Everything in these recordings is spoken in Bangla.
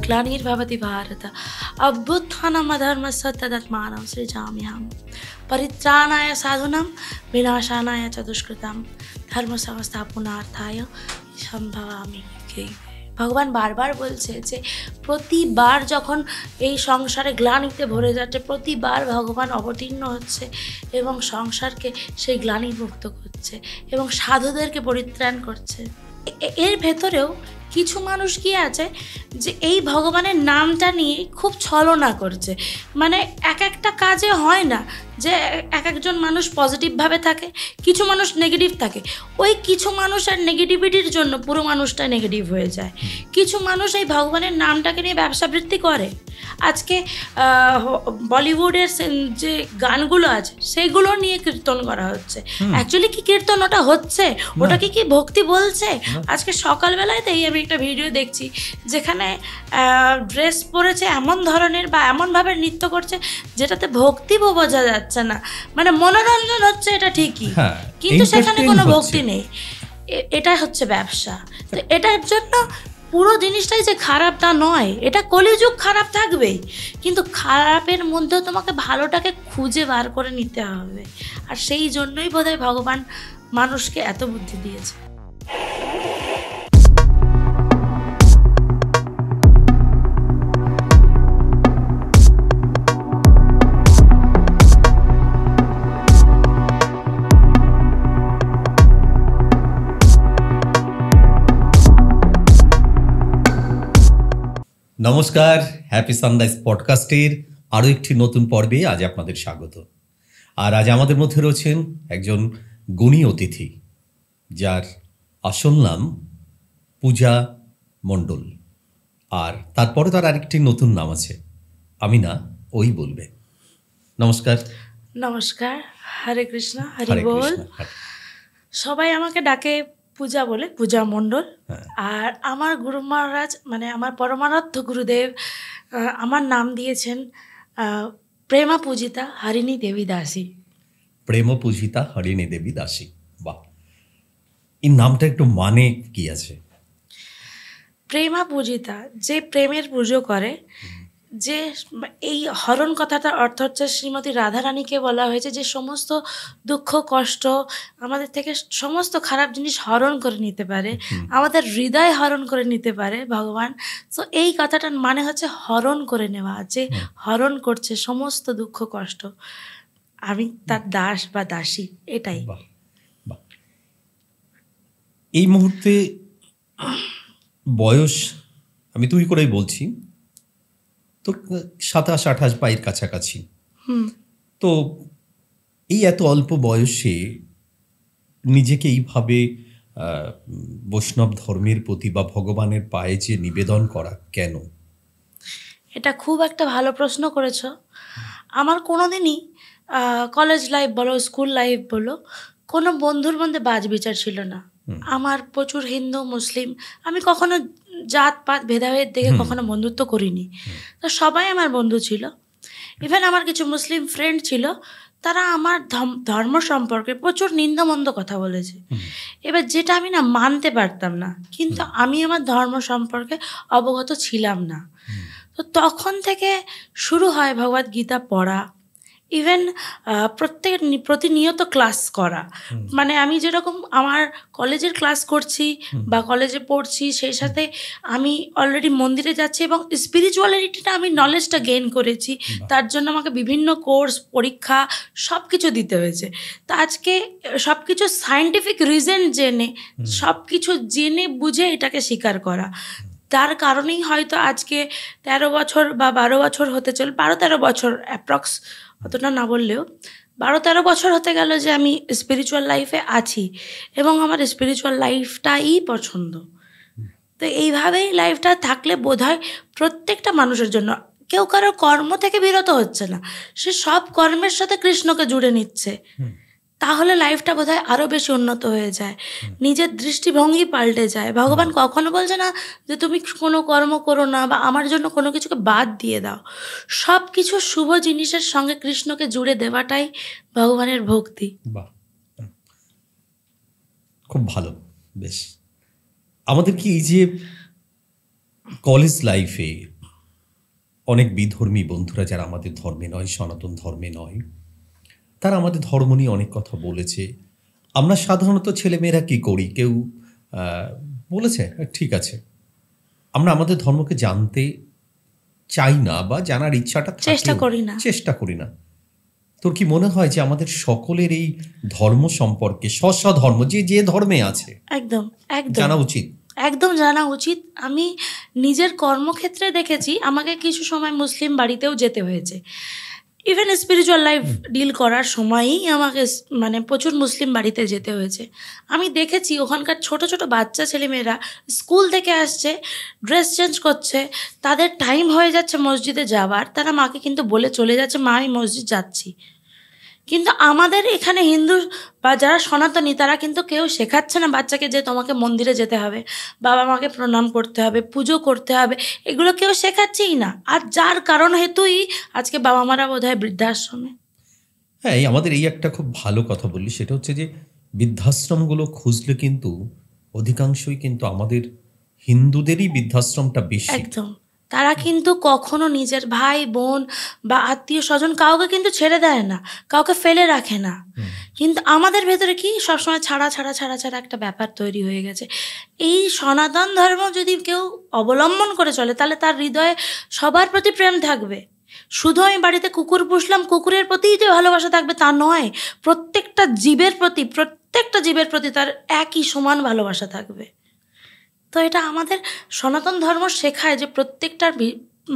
ग्लानिर्भवति भारत अभ्युत्थानमधर्मस्य तदात्मानं सृजाम्यहम् परित्राणाय साधूनां विनाशानाय च दुष्कृतां धर्म संस्थापनार्थाय সম্ভবামি। ভগবান বারবার বলছে যে প্রতিবার যখন এই সংসারে গ্লানিতে ভরে যাচ্ছে, প্রতিবার ভগবান অবতীর্ণ হচ্ছে এবং সংসারকে সেই গ্লানি মুক্ত করছে এবং সাধুদেরকে পরিত্রাণ করছে। এর ভেতরেও কিছু মানুষ কি আছে যে এই ভগবানের নামটা নিয়ে খুব ছলনা করছে। মানে এক একটা কাজে হয় না যে এক একজন মানুষ পজিটিভভাবে থাকে, কিছু মানুষ নেগেটিভ থাকে। ওই কিছু মানুষের নেগেটিভিটির জন্য পুরো মানুষটা নেগেটিভ হয়ে যায়। কিছু মানুষ এই ভগবানের নামটাকে নিয়ে ব্যবসাবৃত্তি করে। আজকে বলিউডের যে গানগুলো আছে সেগুলো নিয়ে কীর্তন করা হচ্ছে। অ্যাকচুয়ালি কি কীর্তন ওটা হচ্ছে? ওটাকে কি ভক্তি বলছে? আজকে সকালবেলাতেই আমি একটা ভিডিও দেখছি যেখানে ড্রেস পরেছে এমন ধরনের বা এমনভাবে নৃত্য করছে যেটাতে ভক্তি বোঝা যাচ্ছে না। মানে মনোরঞ্জন হচ্ছে এটা ঠিকই, কিন্তু সেখানে কোনো ভক্তি নেই। এটা হচ্ছে ব্যবসা। তো এটার জন্য পুরো জিনিসটাই যে খারাপ তা নয়, এটা কলিযুগ খারাপ থাকবেই, কিন্তু খারাপের মধ্যেও তোমাকে ভালোটাকে খুঁজে বার করে নিতে হবে। আর সেই জন্যই বোধহয় ভগবান মানুষকে এত বুদ্ধি দিয়েছে। নমস্কার, হ্যাপি সানরাইজ পডকাস্টের আরও একটি নতুন পর্বে আজ আপনাদের স্বাগত। আর আজ আমাদের মধ্যে রয়েছেন একজন গুণী অতিথি, যার আসল নাম পূজা মণ্ডল। আর তারপরে তার আরেকটি নতুন নাম আছে, আমি না, ওই বলবে। নমস্কার। নমস্কার, হরে কৃষ্ণ, হরি বল। সবাই আমাকে ডাকে পূজা বলে, পূজা মণ্ডল। আর আমার গুরু মহারাজ মানে আমার পরমারাধ্য গুরুদেব আমার নাম দিয়েছেন প্রেমা পূজিতা হরিণী দেবী দাসী। প্রেম পূজিতা হরিণী দেবী দাসী, বাহ! এই নামটা একটু মানে কি আছে? প্রেমা পূজিতা, যে প্রেমের পুজো করে, যে এই হরণ কথাটার অর্থ হচ্ছে শ্রীমতী রাধারানীকে বলা হয়েছে যে সমস্ত দুঃখ কষ্ট আমাদের থেকে, সমস্ত খারাপ জিনিস হরণ করে নিতে পারে, আমাদের হৃদয় হরণ করে নিতে পারে ভগবান। তো এই কথাটার মানে হচ্ছে হরণ করে নেওয়া, যে হরণ করছে সমস্ত দুঃখ কষ্ট। আমি তার দাস বা দাসী, এটাই। এই মুহূর্তে বয়স আমি তুই করেই বলছি, তো 27-28 বাইয়ের কাছাকাছি। তো এই এত অল্প বয়সে নিজেকে এইভাবে বৈষ্ণব ধর্মের প্রতি বা ভগবানের পায়ে যে নিবেদন করা, কেন? এটা খুব একটা ভালো প্রশ্ন করেছো। আমার কোনোদিনই কলেজ লাইফ বলো, স্কুল লাইফ বলো, কোনো বন্ধুর মধ্যে বাজ বিচার ছিল না। আমার প্রচুর হিন্দু মুসলিম, আমি কখনো জাত পাত ভেদাভেদ দেখে কখনো বন্ধুত্ব করিনি। তো সবাই আমার বন্ধু ছিল। ইভেন আমার কিছু মুসলিম ফ্রেন্ড ছিল, তারা আমার ধর্ম সম্পর্কে প্রচুর নিন্দামন্দ কথা বলেছে। এবার যেটা আমি না মানতে পারতাম না, কিন্তু আমি আমার ধর্ম সম্পর্কে অবগত ছিলাম না। তো তখন থেকে শুরু হয় ভগবদ গীতা পড়া, ইভেন প্রতিনিয়ত ক্লাস করা। মানে আমি যেরকম আমার কলেজের ক্লাস করছি বা কলেজে পড়ছি, সেই সাথে আমি অলরেডি মন্দিরে যাচ্ছি এবং স্পিরিচুয়ালিটিটা আমি নলেজটা গেইন করেছি। তার জন্য আমাকে বিভিন্ন কোর্স, পরীক্ষা সব কিছু দিতে হয়েছে। তো আজকে সব কিছু সায়েন্টিফিক রিজন জেনে, সব কিছু জেনে বুঝে এটাকে স্বীকার করা, তার কারণেই হয়তো আজকে 13 বছর বা 12 বছর হতে চল, 12-13 বছর অ্যাপ্রক্স, অতটা না বললেও 12-13 বছর হতে গেল যে আমি স্পিরিচুয়াল লাইফে আছি এবং আমার স্পিরিচুয়াল লাইফটাই পছন্দ। তো এইভাবেই লাইফটা থাকলে বোধহয় প্রত্যেকটা মানুষের জন্য, কেউ কারো কর্ম থেকে বিরত হচ্ছে না, সে সব কর্মের সাথে কৃষ্ণকে জুড়ে নিচ্ছে, তাহলে লাইফটা বোধহয় আরও বেশি উন্নত হয়ে যায়, নিজের দৃষ্টিভঙ্গি পাল্টে যায়। ভগবান কখনো বলছে না যে তুমি কোনো কর্ম করো না বা আমার জন্য কোনো কিছুকে বাদ দিয়ে দাও। সব কিছু শুভ জিনিসের সঙ্গে কৃষ্ণকে জুড়ে দেওয়াটাই ভগবানের ভক্তি। বাহ, খুব ভালো। বেশ, আমাদের কি এই যে কলেজ লাইফে অনেক বিধর্মী বন্ধুরা যারা আমাদের ধর্মে নয়, সনাতন ধর্মে নয়, তারা আমাদের ধর্ম নিয়ে অনেক কথা বলেছে। আমরা সাধারণত ছেলেমেয়েরা কি করি, কেউ বলেছে ঠিক আছে, আমরা আমাদের ধর্মকে জানতে চাই না বা জানার ইচ্ছাটা চেষ্টা করি না। তোর কি মনে হয় যে আমাদের সকলের এই ধর্ম সম্পর্কে, স্ব ধর্ম যে ধর্মে আছে, একদম জানা উচিত? একদম জানা উচিত। আমি নিজের কর্মক্ষেত্রে দেখেছি, আমাকে কিছু সময় মুসলিম বাড়িতেও যেতে হয়েছে। ইভেন স্পিরিচুয়াল লাইফ ডিল করার সময়ই আমাকে মানে প্রচুর মুসলিম বাড়িতে যেতে হয়েছে। আমি দেখেছি ওখানকার ছোট ছোট বাচ্চা ছেলেমেয়েরা স্কুল থেকে আসছে, ড্রেস চেঞ্জ করছে, তাদের টাইম হয়ে যাচ্ছে মসজিদে যাওয়ার, তারা মাকে কিন্তু বলে চলে যাচ্ছে, মা আমি মসজিদ যাচ্ছি। কিন্তু আমাদের এখানে হিন্দু বা যারা সনাতনী তারা কিন্তু কেউ শেখাচ্ছে না বাচ্চাকে যে তোমাকে মন্দিরে যেতে হবে, বাবা মাকে প্রণাম করতে হবে, পুজো করতে হবে, এগুলো কেউ শেখাচ্ছেই না। আর যার কারণ হেতুই আজকে বাবা মারা বোধ হয় বৃদ্ধাশ্রমে। হ্যাঁ, আমাদের এই একটা খুব ভালো কথা বললি, সেটা হচ্ছে যে বৃদ্ধাশ্রমগুলো খুঁজলে কিন্তু অধিকাংশই কিন্তু আমাদের হিন্দুদেরই বৃদ্ধাশ্রমটা বেশি। একদম। তারা কিন্তু কখনো নিজের ভাই বোন বা আত্মীয় স্বজন কাউকে কিন্তু ছেড়ে দেয় না, কাউকে ফেলে রাখে না। কিন্তু আমাদের ভেতরে কি সবসময় ছাড়া ছাড়া ছাড়া ছাড়া একটা ব্যাপার তৈরি হয়ে গেছে। এই সনাতন ধর্ম যদি কেউ অবলম্বন করে চলে তাহলে তার হৃদয়ে সবার প্রতি প্রেম থাকবে। শুধু আমি বাড়িতে কুকুর পুষলাম, কুকুরের প্রতিই যে ভালোবাসা থাকবে তা নয়, প্রত্যেকটা জীবের প্রতি তার একই সমান ভালোবাসা থাকবে। তো এটা আমাদের সনাতন ধর্ম শেখায় যে প্রত্যেকটার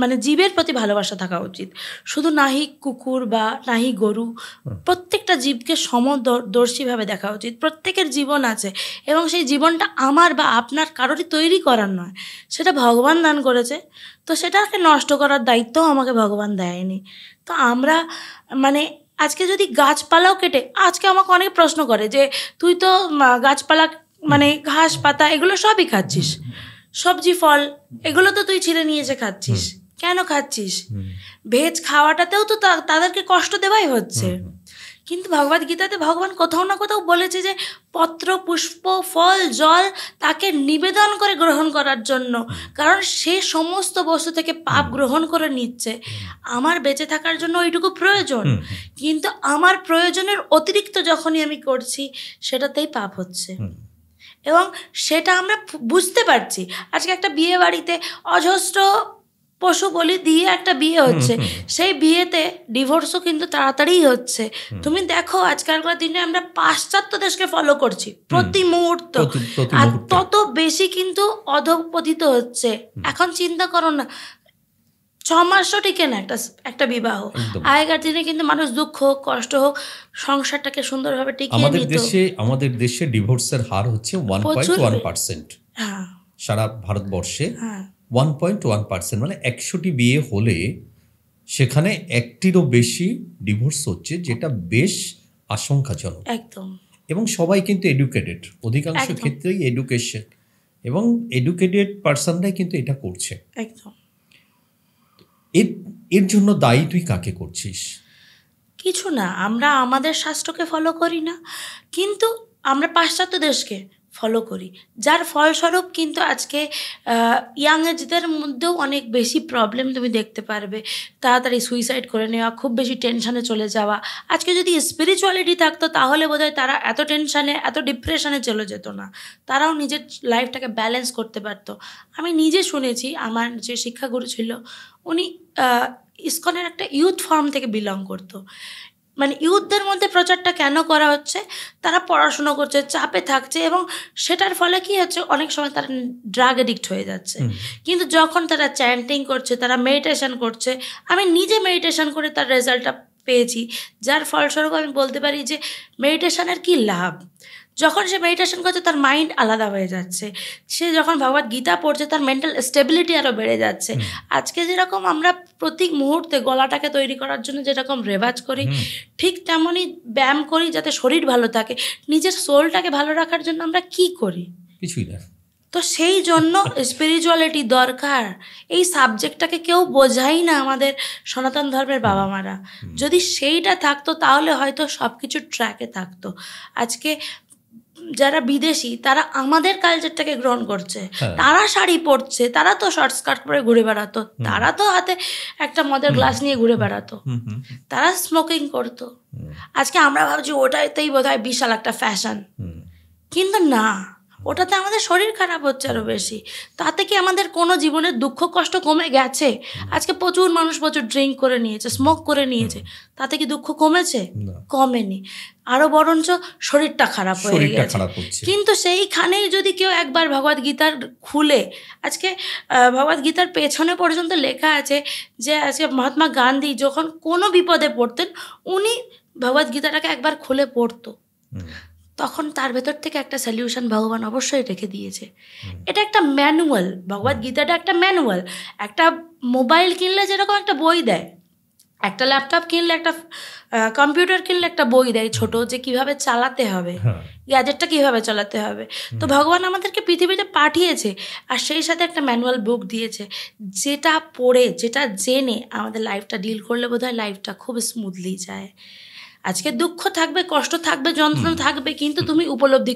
মানে জীবের প্রতি ভালোবাসা থাকা উচিত। শুধু নাহি কুকুর বা নাহি গরু, প্রত্যেকটা জীবকে সমদর্শীভাবে দেখা উচিত। প্রত্যেকের জীবন আছে এবং সেই জীবনটা আমার বা আপনার কারোরই তৈরি করার নয়, সেটা ভগবান দান করেছে। তো সেটাকে নষ্ট করার দায়িত্বও আমাকে ভগবান দেয়নি। তো আমরা মানে আজকে যদি গাছপালাও কেটে, আজকে আমাকে অনেক প্রশ্ন করে যে তুই তো গাছপালা মানে ঘাস পাতা এগুলো সবই খাচ্ছিস, সবজি ফল এগুলো তো তুই ছিঁড়ে নিয়ে এসে খাচ্ছিস, কেন খাচ্ছিস? ভেজ খাওয়াটাতেও তো তাদেরকে কষ্ট দেওয়াই হচ্ছে। কিন্তু ভগবদ গীতাতে ভগবান কোথাও না কোথাও বলেছে যে পত্র পুষ্প ফল জল তাকে নিবেদন করে গ্রহণ করার জন্য, কারণ সে সমস্ত বস্তু থেকে পাপ গ্রহণ করে নিচ্ছে। আমার বেঁচে থাকার জন্য ওইটুকু প্রয়োজন, কিন্তু আমার প্রয়োজনের অতিরিক্ত যখনই আমি করছি সেটাতেই পাপ হচ্ছে। এবং সেটা আমরা বুঝতে পারছি। আজকে একটা বিয়ে বাড়িতে অজস্র পশু বলি দিয়ে একটা বিয়ে হচ্ছে, সেই বিয়েতে ডিভোর্সও কিন্তু তাড়াতাড়ি হচ্ছে। তুমি দেখো আজকালকার দিনে আমরা পাশ্চাত্য দেশকে ফলো করছি প্রতি মুহূর্ত, আর তত বেশি কিন্তু অধঃপতিত হচ্ছে। এখন চিন্তা করো না, 6 মাসও টিকে না একটা বিবাহ। আগেকার দিনে কিন্তু মানুষ দুঃখ হোক কষ্ট হোক সংসারটাকে সুন্দরভাবে টিকিয়ে নিত। আমাদের দেশে ডিভোর্সের হার হচ্ছে 1.1%। সারা ভারতবর্ষে 1.1%, মানে 100টি বিয়ে হলে সেখানে একটিরও বেশি ডিভোর্স হচ্ছে, যেটা বেশ আশঙ্কাজনক। একদম। এবং সবাই কিন্তু এডুকেটেড, অধিকাংশ ক্ষেত্রেই এডুকেশন এবং এডুকেটেড পার্সনরাই কিন্তু এটা করছে। একদম। এর জন্য দায়ী তুই কাকে করছিস? কিছু না, আমরা আমাদের শাস্ত্রকে ফলো করি না, কিন্তু আমরা পাশ্চাত্য দেশকে ফলো করি, যার ফলস্বরূপ কিন্তু আজকে ইয়াং এজদের মধ্যেও অনেক বেশি প্রবলেম তুমি দেখতে পারবে। তাড়াতাড়ি সুইসাইড করে নেওয়া, খুব বেশি টেনশানে চলে যাওয়া। আজকে যদি স্পিরিচুয়ালিটি থাকতো তাহলে বোধহয় তারা এত টেনশানে এত ডিপ্রেশনে চলে যেত না, তারাও নিজের লাইফটাকে ব্যালেন্স করতে পারতো। আমি নিজে শুনেছি, আমার যে শিক্ষাগুরু ছিল উনি ইসকনের একটা ইউথ ফর্ম থেকে বিলং করতো। মানে ইউথদের মধ্যে প্রচারটা কেন করা হচ্ছে, তারা পড়াশুনো করছে, চাপে থাকছে, এবং সেটার ফলে কি হচ্ছে অনেক সময় তারা ড্রাগ এডিক্ট হয়ে যাচ্ছে। কিন্তু যখন তারা চ্যান্টিং করছে, তারা মেডিটেশন করছে, আমি নিজে মেডিটেশন করে তার রেজাল্টটা পেয়েছি, যার ফলস্বরূপ আমি বলতে পারি যে মেডিটেশনের কি লাভ। যখন সে মেডিটেশন করছে তার মাইন্ড আলাদা হয়ে যাচ্ছে, সে যখন ভগবদ গীতা পড়ছে তার মেন্টাল স্টেবিলিটি আরও বেড়ে যাচ্ছে। আজকে যেরকম আমরা প্রতি মুহূর্তে গলাটাকে তৈরি করার জন্য যেরকম রেওয়াজ করি, ঠিক তেমনই ব্যায়াম করি যাতে শরীর ভালো থাকে। নিজের সোলটাকে ভালো রাখার জন্য আমরা কি করি? কিছুই না। তো সেই জন্য স্পিরিচুয়ালিটি দরকার। এই সাবজেক্টটাকে কেউ বোঝাই না আমাদের সনাতন ধর্মের বাবা মারা। যদি সেইটা থাকতো তাহলে হয়তো সব কিছু ট্র্যাকে থাকতো। আজকে যারা বিদেশি তারা আমাদের কালচারটাকে গ্রহণ করছে, হ্যাঁ। তারা শাড়ি পরছে, তারা তো শর্ট স্কার্ট পরে ঘুরে বেড়াতো, তারা তো হাতে একটা মদের গ্লাস নিয়ে ঘুরে বেড়াতো, তারা স্মোকিং করতো। আজকে আমরা ভাবছি ওটাতেই বোধহয় বিশাল একটা ফ্যাশন, কিন্তু না, ওটাতে আমাদের শরীর খারাপ হচ্ছে আরো বেশি। তাতে কি আমাদের কোনো জীবনের দুঃখ কষ্ট কমে গেছে? আজকে প্রচুর মানুষ প্রচুর ড্রিঙ্ক করে নিয়েছে, স্মোক করে নিয়েছে, তাতে কি দুঃখ কমেছে? কমেনি, আরো বরঞ্চ শরীরটা খারাপ হয়ে গেছে। কিন্তু সেইখানেই যদি কেউ একবার ভগবদ গীতার খুলে, আজকে ভগবদ গীতার পেছনে পর্যন্ত লেখা আছে যে আজকে মহাত্মা গান্ধী যখন কোনো বিপদে পড়তেন উনি ভগবদ গীতাটাকে একবার খুলে পড়তো, তখন তার ভেতর থেকে একটা সলিউশন ভগবান অবশ্যই রেখে দিয়েছে। এটা একটা ম্যানুয়াল, ভগবদ গীতাটা একটা ম্যানুয়াল। একটা মোবাইল কিনলে যেরকম একটা বই দেয়, একটা ল্যাপটপ কিনলে, একটা কম্পিউটার কিনলে একটা বই দেয় ছোট, যে কিভাবে চালাতে হবে, গ্যাজেটটা কিভাবে চালাতে হবে। তো ভগবান আমাদেরকে পৃথিবীতে পাঠিয়েছে আর সেই সাথে একটা ম্যানুয়াল বুক দিয়েছে, যেটা পড়ে, যেটা জেনে আমাদের লাইফটা ডিল করলে বোধহয় লাইফটা খুব স্মুথলি যায়। আজকে দুঃখ থাকবে, কষ্ট থাকবে, যন্ত্রণা থাকবে, কিন্তু তুমি উপলব্ধি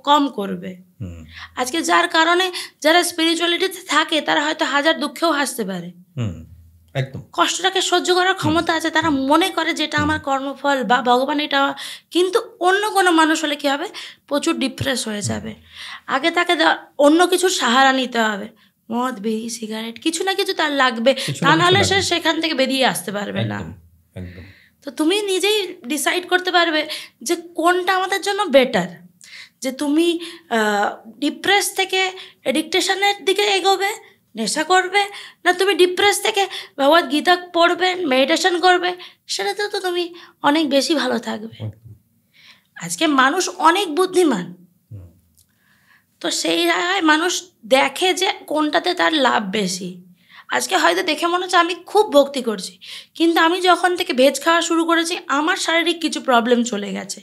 কম করবে। আজকে যার কারণে যারা স্পিরিচুয়ালিটিতে থাকে তারা হয়তো হাজার দুঃখেও হাসতে পারে, একদম কষ্টটাকে সহ্য করার ক্ষমতা আছে, তারা মনে করে যেটা আমার কর্মফল বা ভগবান এটা। কিন্তু অন্য কোনো মানুষ হলে কি হবে, প্রচুর ডিপ্রেস হয়ে যাবে। আগে তাকে অন্য কিছুর সাহারা নিতে হবে, মদ, বিড়ি, সিগারেট, কিছু না কিছু তার লাগবে, তা নাহলে সে সেখান থেকে বেরিয়ে আসতে পারবে না। তো তুমি নিজেই ডিসাইড করতে পারবে যে কোনটা আমাদের জন্য বেটার, যে তুমি ডিপ্রেস থেকে এডিকটেশনের দিকে এগোবে, নেশা করবে, না তুমি ডিপ্রেস থেকে ভগবদ গীতা পড়বে, মেডিটেশন করবে, সেটাতে তো তুমি অনেক বেশি ভালো থাকবে। আজকে মানুষ অনেক বুদ্ধিমান, তো সেই জায়গায় মানুষ দেখে যে কোনটাতে তার লাভ বেশি। আজকে হয়তো দেখে মনে হচ্ছে আমি খুব ভক্তি করছি, কিন্তু আমি যখন থেকে ভেজ খাওয়া শুরু করেছি আমার শারীরিক কিছু প্রবলেম চলে গেছে।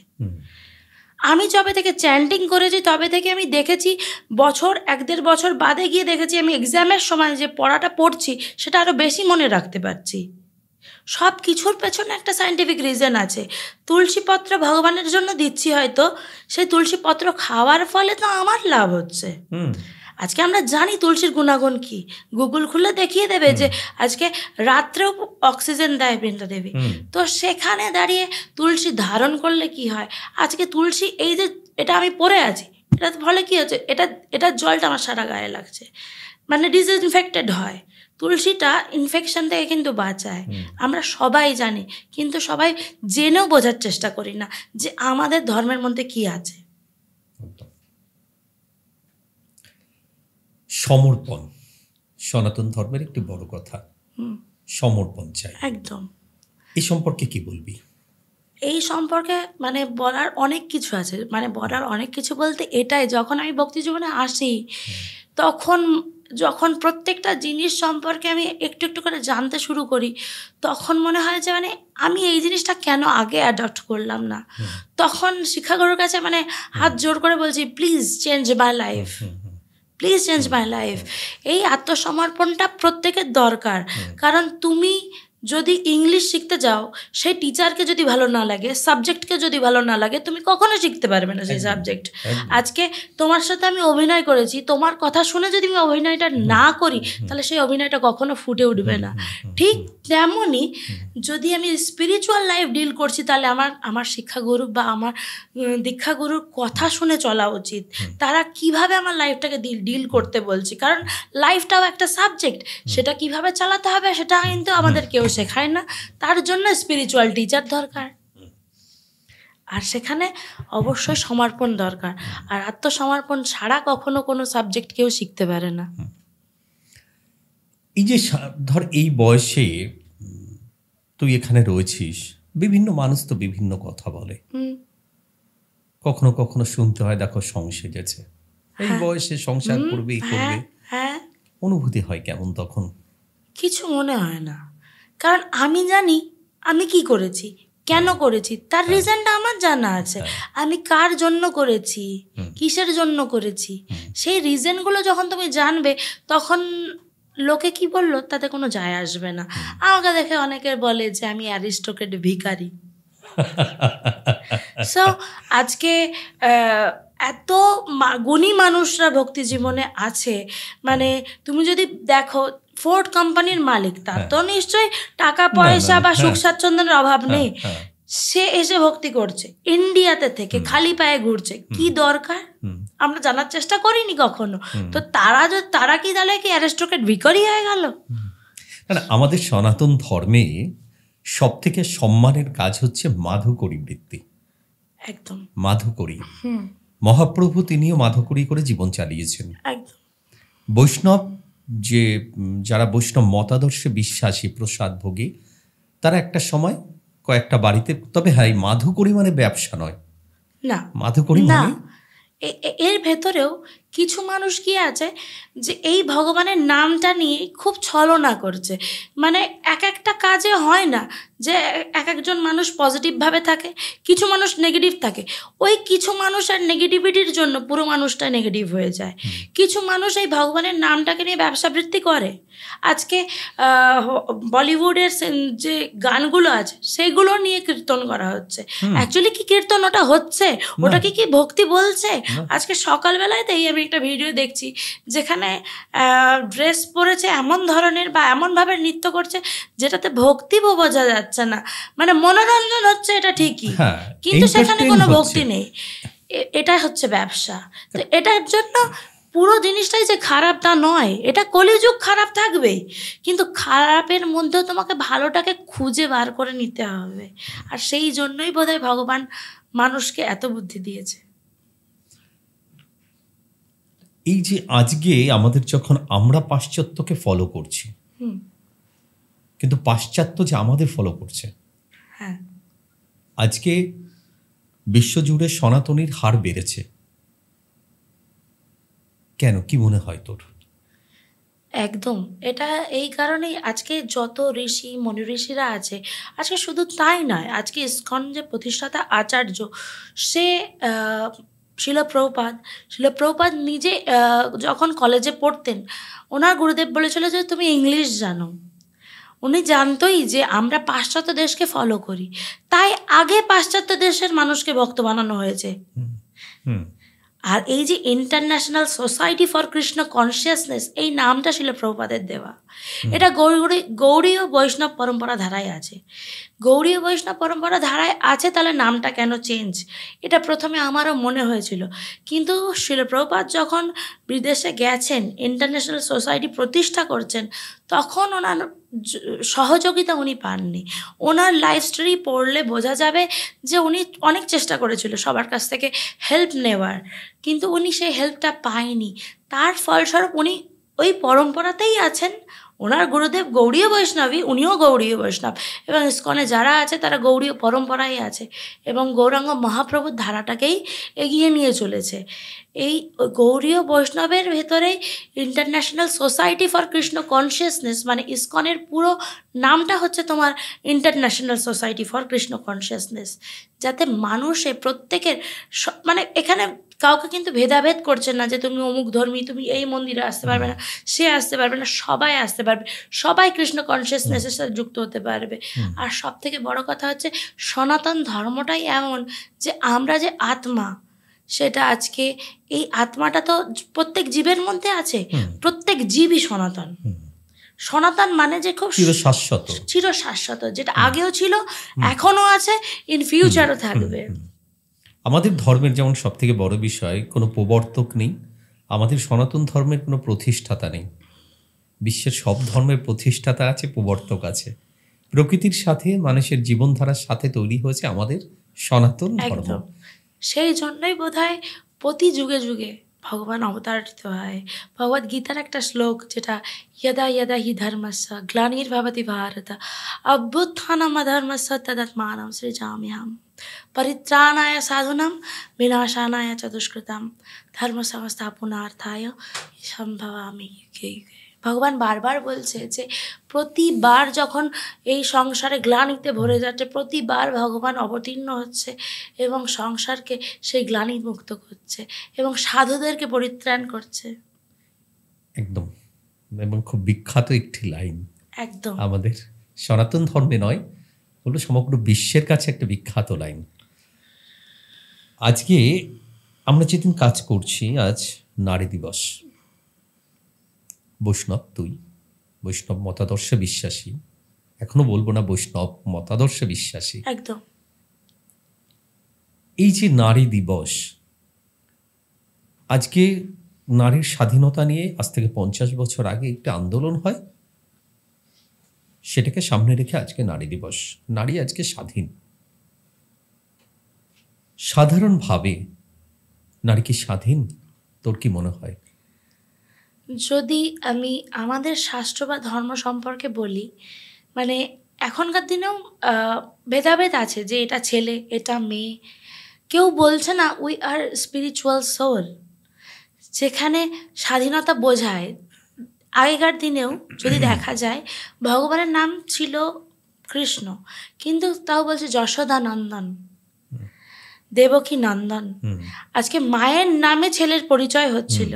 আমি যবে থেকে চ্যান্টিং করেছি তবে থেকে আমি দেখেছি, বছর 1-1.5 বছর বাদে গিয়ে দেখেছি আমি এক্সামের সময় যে পড়াটা পড়ছি সেটা আরও বেশি মনে রাখতে পারছি। সব কিছুর পেছনে একটা সায়েন্টিফিক রিজন আছে। তুলসী পত্র ভগবানের জন্য দিচ্ছি, হয়তো সেই তুলসী পত্র খাওয়ার ফলে তো আমার লাভ হচ্ছে। আজকে আমরা জানি তুলসীর গুণাগুণ কি, গুগল খুলে দেখিয়ে দেবে যে আজকে রাত্রেও অক্সিজেন দেয় বৃন্দা দেবী। তো সেখানে দাঁড়িয়ে তুলসী ধারণ করলে কি হয়, আজকে তুলসী এই যে এটা আমি পরে আছি, এটা ফলে কি হচ্ছে, এটার জলটা আমার সারা গায়ে লাগছে, মানে ডিসইনফেক্টেড হয়। তুলসীটা ইনফেকশন থেকে কিন্তু বাঁচায়, আমরা সবাই জানি, কিন্তু সবাই জেনেও বোঝার চেষ্টা করি না যে আমাদের ধর্মের মধ্যে কি আছে। সমর্পণ সনাতন ধর্মের একটি বড় কথা, সমর্পণ চাই, একদম। এই সম্পর্কে কি বলবি? এই সম্পর্কে মানে বলার অনেক কিছু আছে, মানে বলার অনেক কিছু বলতে এটাই, যখন আমি ভক্তি জীবনে আসি তখন যখন প্রত্যেকটা জিনিস সম্পর্কে আমি একটু একটু করে জানতে শুরু করি, তখন মনে হয় যে মানে আমি এই জিনিসটা কেন আগে অ্যাডপ্ট করলাম না। তখন শিক্ষাগুরুর কাছে মানে হাত জোর করে বলছি, please change my life, please change my life. এই আত্মসমর্পণটা প্রত্যেকের দরকার। কারণ তুমি যদি ইংলিশ শিখতে যাও, সেই টিচারকে যদি ভালো না লাগে, সাবজেক্টকে যদি ভালো না লাগে, তুমি কখনো শিখতে পারবে না সেই সাবজেক্ট। আজকে তোমার সাথে আমি অভিনয় করেছি, তোমার কথা শুনে যদি আমি অভিনয়টা না করি, তাহলে সেই অভিনয়টা কখনো ফুটে উঠবে না। ঠিক তেমনই যদি আমি স্পিরিচুয়াল লাইফ ডিল করছি, তাহলে আমার শিক্ষাগুরু বা আমার দীক্ষাগুরুর কথা শুনে চলা উচিত। তারা কিভাবে আমার লাইফটাকে ডিল করতে বলছি, কারণ লাইফটাও একটা সাবজেক্ট, সেটা কিভাবে চালাতে হবে সেটা কিন্তু আমাদের কেউ শেখায় না। তার জন্য স্পিরিচুয়াল টিচার দরকার, আর সেখানে অবশ্যই সমর্পণ দরকার। আর আত্মসমর্পণ ছাড়া কখনো কোনো সাবজেক্ট কেউ শিখতে পারে না। এই যে ধর এই বয়সে তুই এখানে রয়েছিস, বিভিন্ন মানুষ তো বিভিন্ন কথা বলে, কখনো কখনো শুনতে হয় দেখো সংসার গেছে, এই বয়সে সংসার করবে, হ্যাঁ, অনুভূতি হয় কেমন তখন? কিছু মনে হয় না, কারণ আমি জানি আমি কি করেছি, কেন করেছি, তার রিজনটা আমার জানা আছে। আমি কার জন্য করেছি, কিসের জন্য করেছি, সেই রিজনগুলো যখন তুমি জানবে, তখন লোকে কি বললো তাতে কোনো যায় আসবে না। আমাকে দেখে অনেকে বলে যে আমি অ্যারিস্টোক্রেট ভিখারি, সো আজকে এত গুণী মানুষরা ভক্তি জীবনে আছে, মানে তুমি যদি দেখো ফোর্ড কোম্পানির মালিক, তার তো নিশ্চয়ই টাকা পয়সা বা সুখ স্বাচ্ছন্দ্যের অভাব নেই, সে এসে ভক্তি করছে ইন্ডিয়াতে থেকে, খালি পায়ে ঘুরছে, কি দরকার? আমরা জানার চেষ্টা করিনি কখনো। তো তারা কি তাহলে কি অ্যারিস্টোক্রেট ভিখারি হয়ে গেল? না, আমাদের সনাতন ধর্মে সব থেকে সম্মানের কাজ হচ্ছে মাধুকরী বৃত্তি। একদম মাধুকরী, মহাপ্রভু তিনিও মাধুকরী করে জীবন চালিয়েছেন। একদম। বৈষ্ণব যে যারা বৈষ্ণব মতাদর্শে বিশ্বাসী, প্রসাদ ভোগী, তারা একটা সময় কয়েকটা বাড়িতে, তবে হ্যাঁ, মাধুকরী মানে ব্যবসা নয়, না মাধুকরী মানে এর ভেতরেও কিছু মানুষ কি আছে যে এই ভগবানের নামটা নিয়ে খুব ছলনা করছে। মানে এক একটা কাজে হয় না যে এক একজন মানুষ পজিটিভভাবে থাকে, কিছু মানুষ নেগেটিভ থাকে। ওই কিছু মানুষের নেগেটিভিটির জন্য পুরো মানুষটা নেগেটিভ হয়ে যায়। কিছু মানুষ এই ভগবানের নামটাকে নিয়ে ব্যবসাবৃত্তি করে। আজকে বলিউডের যে গানগুলো আছে সেগুলো নিয়ে কীর্তন করা হচ্ছে। অ্যাকচুয়ালি কি কীর্তন ওটা হচ্ছে? ওটাকে কি ভক্তি বলছে? আজকে সকালবেলায় তাই আমি একটা ভিডিও দেখছি যেখানে ড্রেস পরেছে এমন ধরনের বা এমনভাবে নৃত্য করছে যেটাতে ভক্তি বোঝা যাচ্ছে না। মানে মনোরঞ্জন হচ্ছে এটা ঠিকই, কিন্তু সেখানে কোনো ভক্তি নেই। এটা হচ্ছে ব্যবসা। তো এটার জন্য পুরো জিনিসটাই যে খারাপ তা নয়, এটা কলিযুগ খারাপ থাকবেই, কিন্তু খারাপের মধ্যেও তোমাকে ভালোটাকে খুঁজে বার করে নিতে হবে। আর সেই জন্যই বোধহয় ভগবান মানুষকে এত বুদ্ধি দিয়েছে। এই যে আজকে আমাদের যখন আমরা পাশ্চাত্যকে ফলো করছি, কিন্তু পাশ্চাত্য যে আমাদের ফলো করছে, হ্যাঁ, আজকে বিশ্বজুড়ে সনাতনীর হার বেড়েছে কেন, কি মনে হয় তোর? একদম, এটা এই কারণেই আজকে যত ঋষি মনি ঋষিরা আছে, আজকে শুধু তাই নয়, আজকে ইসকন যে প্রতিষ্ঠাতা আচার্য, সে শিল প্রভুপাদ নিজে যখন কলেজে পড়তেন, ওনার গুরুদেব বলেছিল যে তুমি ইংলিশ জানো। উনি জানতোই যে আমরা পাশ্চাত্য দেশকে ফলো করি, তাই আগে পাশ্চাত্য দেশের মানুষকে ভক্ত বানানো হয়েছে। আর এই যে international society for Krishna consciousness, এই নামটা শিল প্রভুপাদের দেওয়া। এটা গৌড়ীয় বৈষ্ণব পরম্পরা ধারায় আছে। গৌড়ীয় বৈষ্ণব পরম্পরা ধারায় আছে, তাহলে নামটা কেন চেঞ্জ? এটা প্রথমে আমারও মনে হয়েছিল, কিন্তু শিল প্রভুপাদ যখন বিদেশে গেছেন, ইন্টারন্যাশনাল সোসাইটি প্রতিষ্ঠা করছেন, তখন ওনার সহযোগিতা উনি পাননি। ওনার লাইফ স্টোরি পড়লে বোঝা যাবে যে উনি অনেক চেষ্টা করেছিল সবার কাছ থেকে হেল্প নেওয়ার, কিন্তু উনি সেই হেল্পটা পায়নি। তার ফলস্বরূপ উনি ওই পরম্পরাতেই আছেন। ওনার গুরুদেব গৌড়ীয় বৈষ্ণবী, উনিও গৌড়ীয় বৈষ্ণব, এবং ইসকনে যারা আছে তারা গৌড়ীয় পরম্পরায় আছে, এবং গৌরাঙ্গ মহাপ্রভুর ধারাটাকেই এগিয়ে নিয়ে চলেছে। এই গৌড়ীয় বৈষ্ণবের ভেতরেই international society for Krishna consciousness, মানে ইসকনের পুরো নামটা হচ্ছে তোমার international society for Krishna consciousness, যাতে মানুষে প্রত্যেকের মানে এখানে কাউকে কিন্তু ভেদাভেদ করছেন না যে তুমি অমুক ধর্মী, তুমি এই মন্দিরে আসতে পারবে না, সে আসতে পারবে না, সবাই আসতে পারবে, সবাই কৃষ্ণ কনসিয়াসনেসের সাথে যুক্ত হতে পারবে। আর সব থেকে বড় কথা হচ্ছে সনাতন ধর্মটাই এমন যে আমরা যে আত্মা, সেটা আজকে এই আত্মাটা তো প্রত্যেক জীবের মধ্যে আছে, প্রত্যেক জীবই সনাতন। সনাতন মানে যে খুব চিরশাশ্বত, যেটা আগেও ছিল, এখনো আছে, ইন ফিউচারও থাকবে। আমাদের ধর্মের যেমন সব থেকে বড় বিষয়, কোনো প্রবর্তক নেই, আমাদের সনাতন ধর্মের কোনো প্রতিষ্ঠাতা নেই। বিশ্বের সব ধর্মের প্রতিষ্ঠাতা আছে, প্রবর্তক আছে। প্রকৃতির সাথে, মানুষের জীবনধারার সাথে তৈরি হয়েছে আমাদের সনাতন ধর্ম। সেই জন্যই বোধহয় প্রতি যুগে যুগে ভগবান অবতারিত হয়। ভগবদ গীতার একটা শ্লোক, যেটা यदा यदा हि धर्मस्य ग्लानिर्भवति भारत अभ्युत्थानम् अधर्मस्य तदात्मानं सृजाम्यहम् परित्राणाय साधूनां विनाशानाय च दुष्कृतां धर्म संस्थापनार्थाय सम्भवामि युगे युगे। ভগবান বারবার বলছে যে প্রতিবার যখন এই সংসারে গ্লানিতে ভরে যাচ্ছে, প্রতিবার ভগবান অবতীর্ণ হচ্ছে এবং সংসারকে সেই গ্লানি মুক্ত করছে এবং সাধুদেরকে পরিত্রাণ করছে। একদম, এবং খুব বিখ্যাত একটি লাইন, একদম আমাদের সনাতন ধর্মে নয়, বলবো সমগ্র বিশ্বের কাছে একটা বিখ্যাত লাইন। আজকে আমরা যেদিন কাজ করছি, আজ নারী দিবস। বৈষ্ণব, তুই বৈষ্ণব মতাদর্শে বিশ্বাসী, এখনো বলবো না বৈষ্ণব মতাদর্শে বিশ্বাসী। একদম। এই যে নারী দিবস, আজকে নারীর স্বাধীনতা নিয়ে আজ থেকে 50 বছর আগে একটা আন্দোলন হয়, সেটাকে সামনে রেখে আজকে নারী দিবস। নারী আজকে স্বাধীন। সাধারণভাবে নারী কি স্বাধীন? তোর কি মনে হয়? যদি আমি আমাদের শাস্ত্র বা ধর্ম সম্পর্কে বলি, মানে এখনকার দিনেও ভেদাভেদ আছে যে এটা ছেলে এটা মেয়ে। কেউ বলছে না উই আর স্পিরিচুয়াল সোল, যেখানে স্বাধীনতা বোঝায়। আগেকার দিনেও যদি দেখা যায়, ভগবানের নাম ছিল কৃষ্ণ, কিন্তু তাও বলছে যশোদা নন্দন, দেবকী নন্দন। আজকে মায়ের নামে ছেলের পরিচয় হচ্ছিল।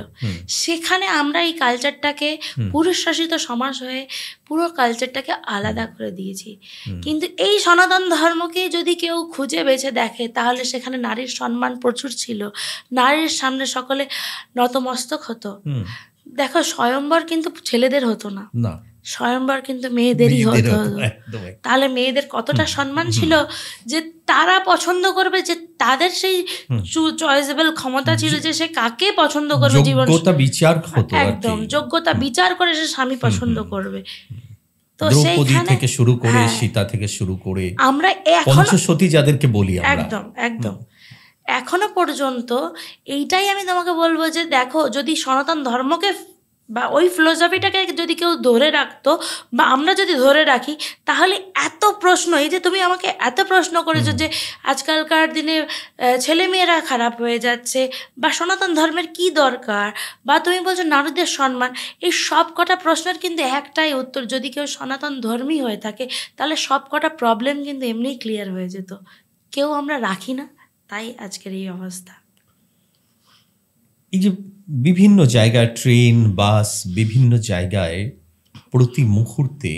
সেখানে আমরা এই কালচারটাকে, পুরুষ শাসিত সমাজ হয়ে পুরো কালচারটাকে আলাদা করে দিয়েছি। কিন্তু এই সনাতন ধর্মকে যদি কেউ খুঁজে বেছে দেখে, তাহলে সেখানে নারীর সম্মান প্রচুর ছিল। নারীর সামনে সকলে নতমস্তক হতো। দেখো, স্বয়ম্বর কিন্তু ছেলেদের হতো না, স্বয়ম্বর কিন্তু মেয়েদেরই হতো। তাহলে মেয়েদের কতটা সম্মান ছিল যে তারা পছন্দ করবে, যে তাদের সেই চয়েসেবল ক্ষমতা ছিল যে সে কাকে পছন্দ করবে। যোগ্যতা বিচার হতো, একদম যোগ্যতা বিচার করে সে স্বামী পছন্দ করবে। তো সেইখানে থেকে শুরু করে সীতা থেকে শুরু করে আমরা পঞ্চসতী যাদেরকে বলি আমরা, একদম একদম এখনো পর্যন্ত এইটাই আমি তোমাকে বলবো যে দেখো, যদি সনাতন ধর্মকে বা ওই ফিলোসফিটাকে যদি কেউ ধরে রাখতো, বা আমরা যদি ধরে রাখি, তাহলে এত প্রশ্ন, এই যে তুমি আমাকে এত প্রশ্ন করেছো যে আজকালকার দিনে ছেলেমেয়েরা খারাপ হয়ে যাচ্ছে, বা সনাতন ধর্মের কি দরকার, বা তুমি বলছো নারীদের সম্মান, এই সব কটা প্রশ্নের কিন্তু একটাই উত্তর। যদি কেউ সনাতন ধর্মী হয়ে থাকে, তাহলে সব কটা প্রবলেম কিন্তু এমনিই ক্লিয়ার হয়ে যেত। কেউ আমরা রাখি না, তাই আজকের এই অবস্থা। এই যে বিভিন্ন জায়গায় ট্রেন, বাস, বিভিন্ন জায়গায় প্রতি মুহূর্তে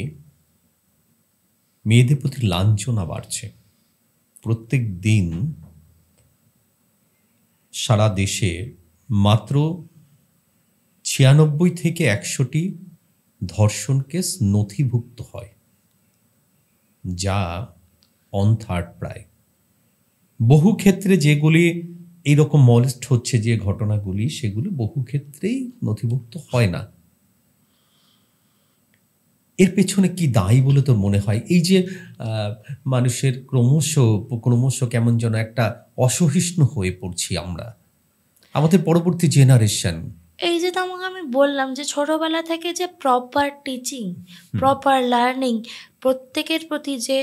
মেয়েদের প্রতি লাঞ্ছনা বাড়ছে। প্রত্যেক দিন সারা দেশে মাত্র 96 থেকে 100টি ধর্ষণ কেস নথিভুক্ত হয়, যা অন থার্ড প্রায়। বহু ক্ষেত্রে যেগুলি এইরকম মলেস্ট হচ্ছে, যে ঘটনাগুলি, সেগুলি বহু ক্ষেত্রেই নথিভুক্ত হয় না। এর পেছনে কি দায়ী বলে তোর মনে হয়? এই যে মানুষের ক্রমশ কেমন যেন একটা অসহিষ্ণু হয়ে পড়ছি আমরা, আমাদের পরবর্তী জেনারেশন। এই যে তোমাকে আমি বললাম যে ছোটবেলা থেকে যে প্রপার টিচিং, প্রপার লার্নিং, প্রত্যেকের প্রতি যে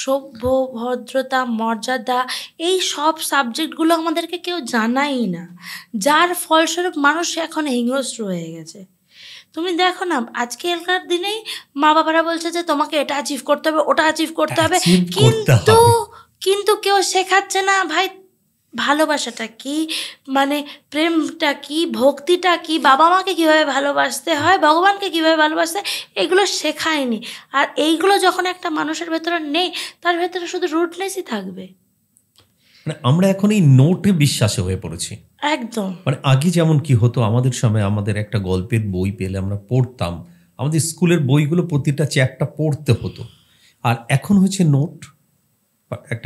সভ্য, ভদ্রতা, মর্যাদা, এই সব সাবজেক্টগুলো আমাদেরকে কেউ জানাই না, যার ফলস্বরূপ মানুষ এখন হিংস্র হয়ে গেছে। তুমি দেখো না, আজকালকার দিনেই মা বাবারা বলছে যে তোমাকে এটা অ্যাচিভ করতে হবে, ওটা অ্যাচিভ করতে হবে, কিন্তু কেউ শেখাচ্ছে না ভাই ভালোবাসাটা কি, মানে প্রেমটা কি, ভক্তিটা কি, বাবা মাকে কীভাবে ভালোবাসতে হয়, ভগবানকে কীভাবে ভালোবাসতে, এগুলো শেখায়নি। আর এইগুলো যখন একটা মানুষের ভেতরে নেই, তার ভেতরে শুধু রুটনেসই থাকবে। মানে আমরা এখন এই নোটে বিশ্বাসে হয়ে পড়েছি একদম। মানে আগে যেমন কি হতো, আমাদের সময় আমাদের একটা গল্পের বই পেলে আমরা পড়তাম, আমাদের স্কুলের বইগুলো প্রতিটা চ্যাপ্টার পড়তে হতো। আর এখন হচ্ছে নোট,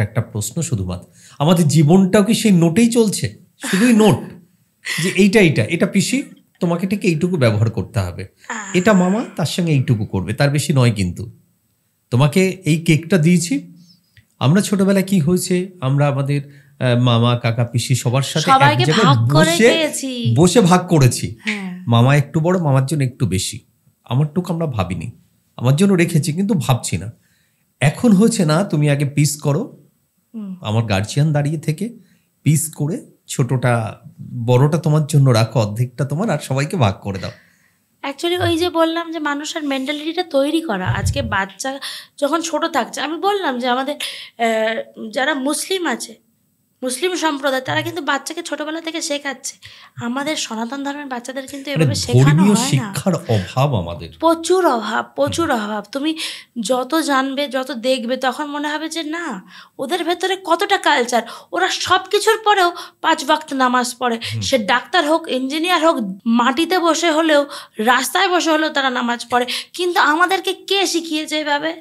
একটা প্রশ্ন শুধুমাত্র। আমাদের জীবনটাও কি সেই নোটেই চলছে? শুধুই নোট, যে এটা পিসি, তোমাকে ঠিক এইটুকু ব্যবহার করতে হবে, এটা মামা তার সঙ্গে এইটুকু করবে, তার বেশি নয়। কিন্তু তোমাকে এই কেকটা দিয়েছি। আমরা ছোটবেলায় কি হয়েছে, আমরা আমাদের মামা, কাকা, পিসি সবার সাথে বসে ভাগ করেছি। মামা একটু বড়, মামার জন্য একটু বেশি, আমারটুকু আমরা ভাবিনি, আমার জন্য রেখেছি কিন্তু ভাবছি না। এখন হচ্ছে না, তুমি আগে পিস করো, আমার গার্জিয়ান দাঁড়িয়ে থেকে পিস করে ছোটটা বড়টা তোমার জন্য রাখো, অর্ধেকটা তোমার, আর সবাইকে ভাগ করে দাও। অ্যাকচুয়ালি ওই যে বললাম যে মানুষের মেন্টালিটিটা তৈরি করা, আজকে বাচ্চা যখন ছোট থাকছে, আমি বললাম যে আমাদের যারা মুসলিম আছে, মুসলিম সম্প্রদায় তারা কিন্তু বাচ্চাকে ছোটবেলা থেকে শেখাচ্ছে। আমাদের সনাতন ধর্মের বাচ্চাদের কিন্তু মানে এভাবে শেখানো ধর্মীয় হয় না। শিক্ষার অভাব আমাদের। প্রচুর অভাব। তুমি যত জানবে, যত দেখবে, তখন মনে হবে যে না, ওদের ভেতরে কতটা কালচার। ওরা সব কিছুর পরেও 5 ওয়াক্ত নামাজ পড়ে। সে ডাক্তার হোক, ইঞ্জিনিয়ার হোক, মাটিতে বসে হলেও, রাস্তায় বসে হলেও তারা নামাজ পড়ে। কিন্তু আমাদেরকে কে শিখিয়েছে এভাবে?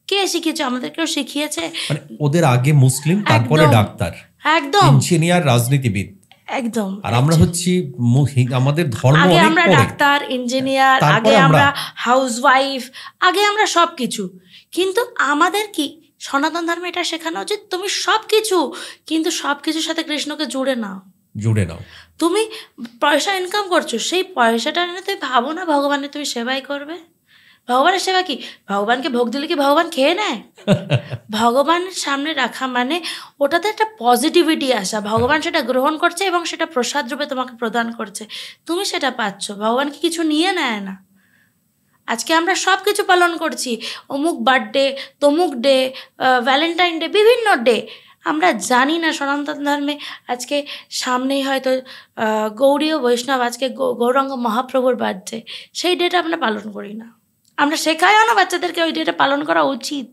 কে শিখিয়েছে? আমাদের কেউ শিখিয়েছে? মানে ওদের আগে মুসলিম, তারপরে একদম, ডাক্তার, একদম, ইঞ্জিনিয়ার, রাজনীতিবিদ, একদম। আর আমরা হচ্ছি আমাদের ধর্ম আগে অনেক আমরা পরে। ডাক্তার, ইঞ্জিনিয়ার, তারপরে আগে আমরা আমরা হাউসওয়াইফ, আগে আমরা সব কিছু। কিন্তু আমাদের কি সনাতন ধর্মে এটা শেখানো উচিত, তুমি সব কিছু, কিন্তু সব কিছুর সাথে কৃষ্ণকে জুড়ে নাও। তুমি পয়সা ইনকাম করছো, সেই পয়সাটা নিয়ে তুমি ভাবো না ভগবানের তুমি সেবাই করবে। ভগবানের সেবা কি? ভগবানকে ভোগ দিলে কি ভগবান খেয়ে নেয়? ভগবানের সামনে রাখা মানে ওটাতে একটা পজিটিভিটি আসা। ভগবান সেটা গ্রহণ করছে এবং সেটা প্রসাদ রূপে তোমাকে প্রদান করছে, তুমি সেটা পাচ্ছ। ভগবান কি কিছু নিয়ে নেয় না? আজকে আমরা সব কিছু পালন করছি, অমুক বার্থডে, তমুক ডে, ভ্যালেন্টাইন ডে, বিভিন্ন ডে। আমরা জানি না সনাতন ধর্মে আজকে সামনেই হয়তো গৌড়ীয় বৈষ্ণব, আজকে গৌরাঙ্গ মহাপ্রভুর বার্থডে, সেই ডেটা আমরা পালন করি না। আমরা শেখাইও না বাচ্চাদেরকে ওই ডেটা পালন করা উচিত।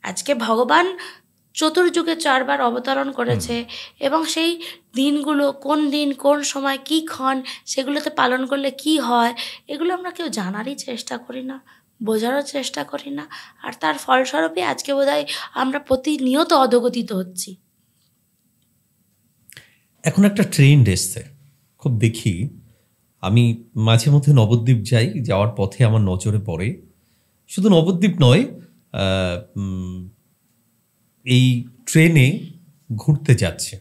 আজকে ভগবান চতুর্যুগে 4 বার অবতরণ করেছে এবং সেই দিনগুলো কোন দিন, কোন সময়, কী ক্ষণ, সেগুলোতে পালন করলে কি হয়, এগুলো আমরা কেউ জানারই চেষ্টা করি না, বোঝারও চেষ্টা করি না। আর তার ফলস্বরূপই আজকে বোধহয় আমরা প্রতিনিয়ত অধোগতিত হচ্ছি। এখন একটা ট্রেন্ড এসছে, খুব দেখি আমি মাঝে মধ্যে নবদ্বীপ যাই, যাওয়ার পথে আমার নজরে পড়ে, শুধু নবদ্বীপ নয়, এই ট্রেনে ঘুরতে যাচ্ছে,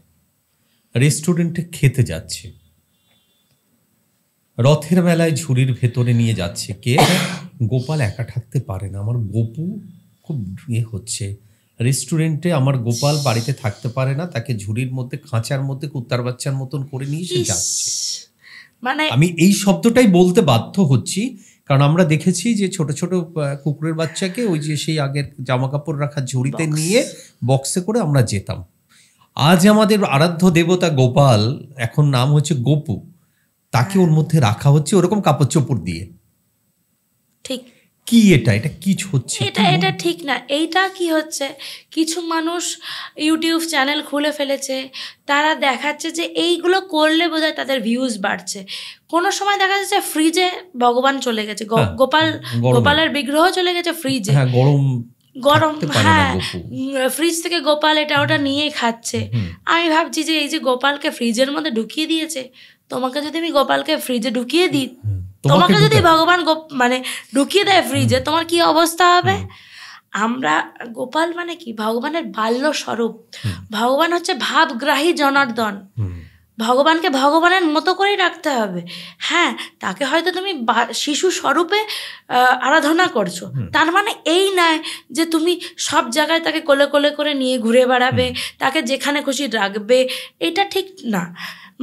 রেস্টুরেন্টে খেতে যাচ্ছে, রথের মেলায় ঝুড়ির ভেতরে নিয়ে যাচ্ছে। কে? গোপাল একা থাকতে পারে না, আমার গোপু খুব হচ্ছে, রেস্টুরেন্টে আমার গোপাল বাড়িতে থাকতে পারে না, তাকে ঝুড়ির মধ্যে, খাঁচার মধ্যে কুত্তার বাচ্চার মতন করে নিয়ে সে যাচ্ছে। মানে আমি এই শব্দটাই বলতে বাধ্য হচ্ছি, কারণ আমরা দেখেছি যে ছোট ছোট কুকুরের বাচ্চাকে ওই যে সেই আগের জামা কাপড় রাখা ঝুড়িতে নিয়ে বক্সে করে আমরা যেতাম। আজ আমাদের আরাধ্য দেবতা গোপাল, এখন নাম হচ্ছে গোপু, তাকে ওর মধ্যে রাখা হচ্ছে ওরকম কাপড় চোপড় দিয়ে। ঠিক কি এটা কি হচ্ছে? এটা ঠিক না। এইটা কি হচ্ছে, কিছু মানুষ ইউটিউব চ্যানেল খুলে ফেলেছে, তারা দেখাচ্ছে যে এইগুলো করলে বোধহয় তাদের ভিউজ বাড়ছে। কোনো সময় দেখা যাচ্ছে ফ্রিজে ভগবান চলে গেছে, গোপালের বিগ্রহ চলে গেছে ফ্রিজে, গরম, হ্যাঁ, ফ্রিজ থেকে গোপাল এটা ওটা নিয়ে খাচ্ছে। আমি ভাবছি যে এই যে গোপালকে ফ্রিজের মধ্যে ঢুকিয়ে দিয়েছে, তোমাকে যদি আমি গোপালকে ফ্রিজে ঢুকিয়ে দিই, তোমাকে যদি ভগবান মানে ঢুকিয়ে দেয় ফ্রিজে, তোমার কি অবস্থা হবে? আমরা গোপাল মানে কি? ভগবানের বাল্য স্বরূপ। ভগবান হচ্ছে ভাবগ্রাহী জনার্দন। ভগবানকে ভগবানের মতো করেই রাখতে হবে। হ্যাঁ, তাকে হয়তো তুমি শিশু স্বরূপে আরাধনা করছো, তার মানে এই নয় যে তুমি সব জায়গায় তাকে কোলে কোলে করে নিয়ে ঘুরে বেড়াবে, তাকে যেখানে খুশি রাখবে। এটা ঠিক না।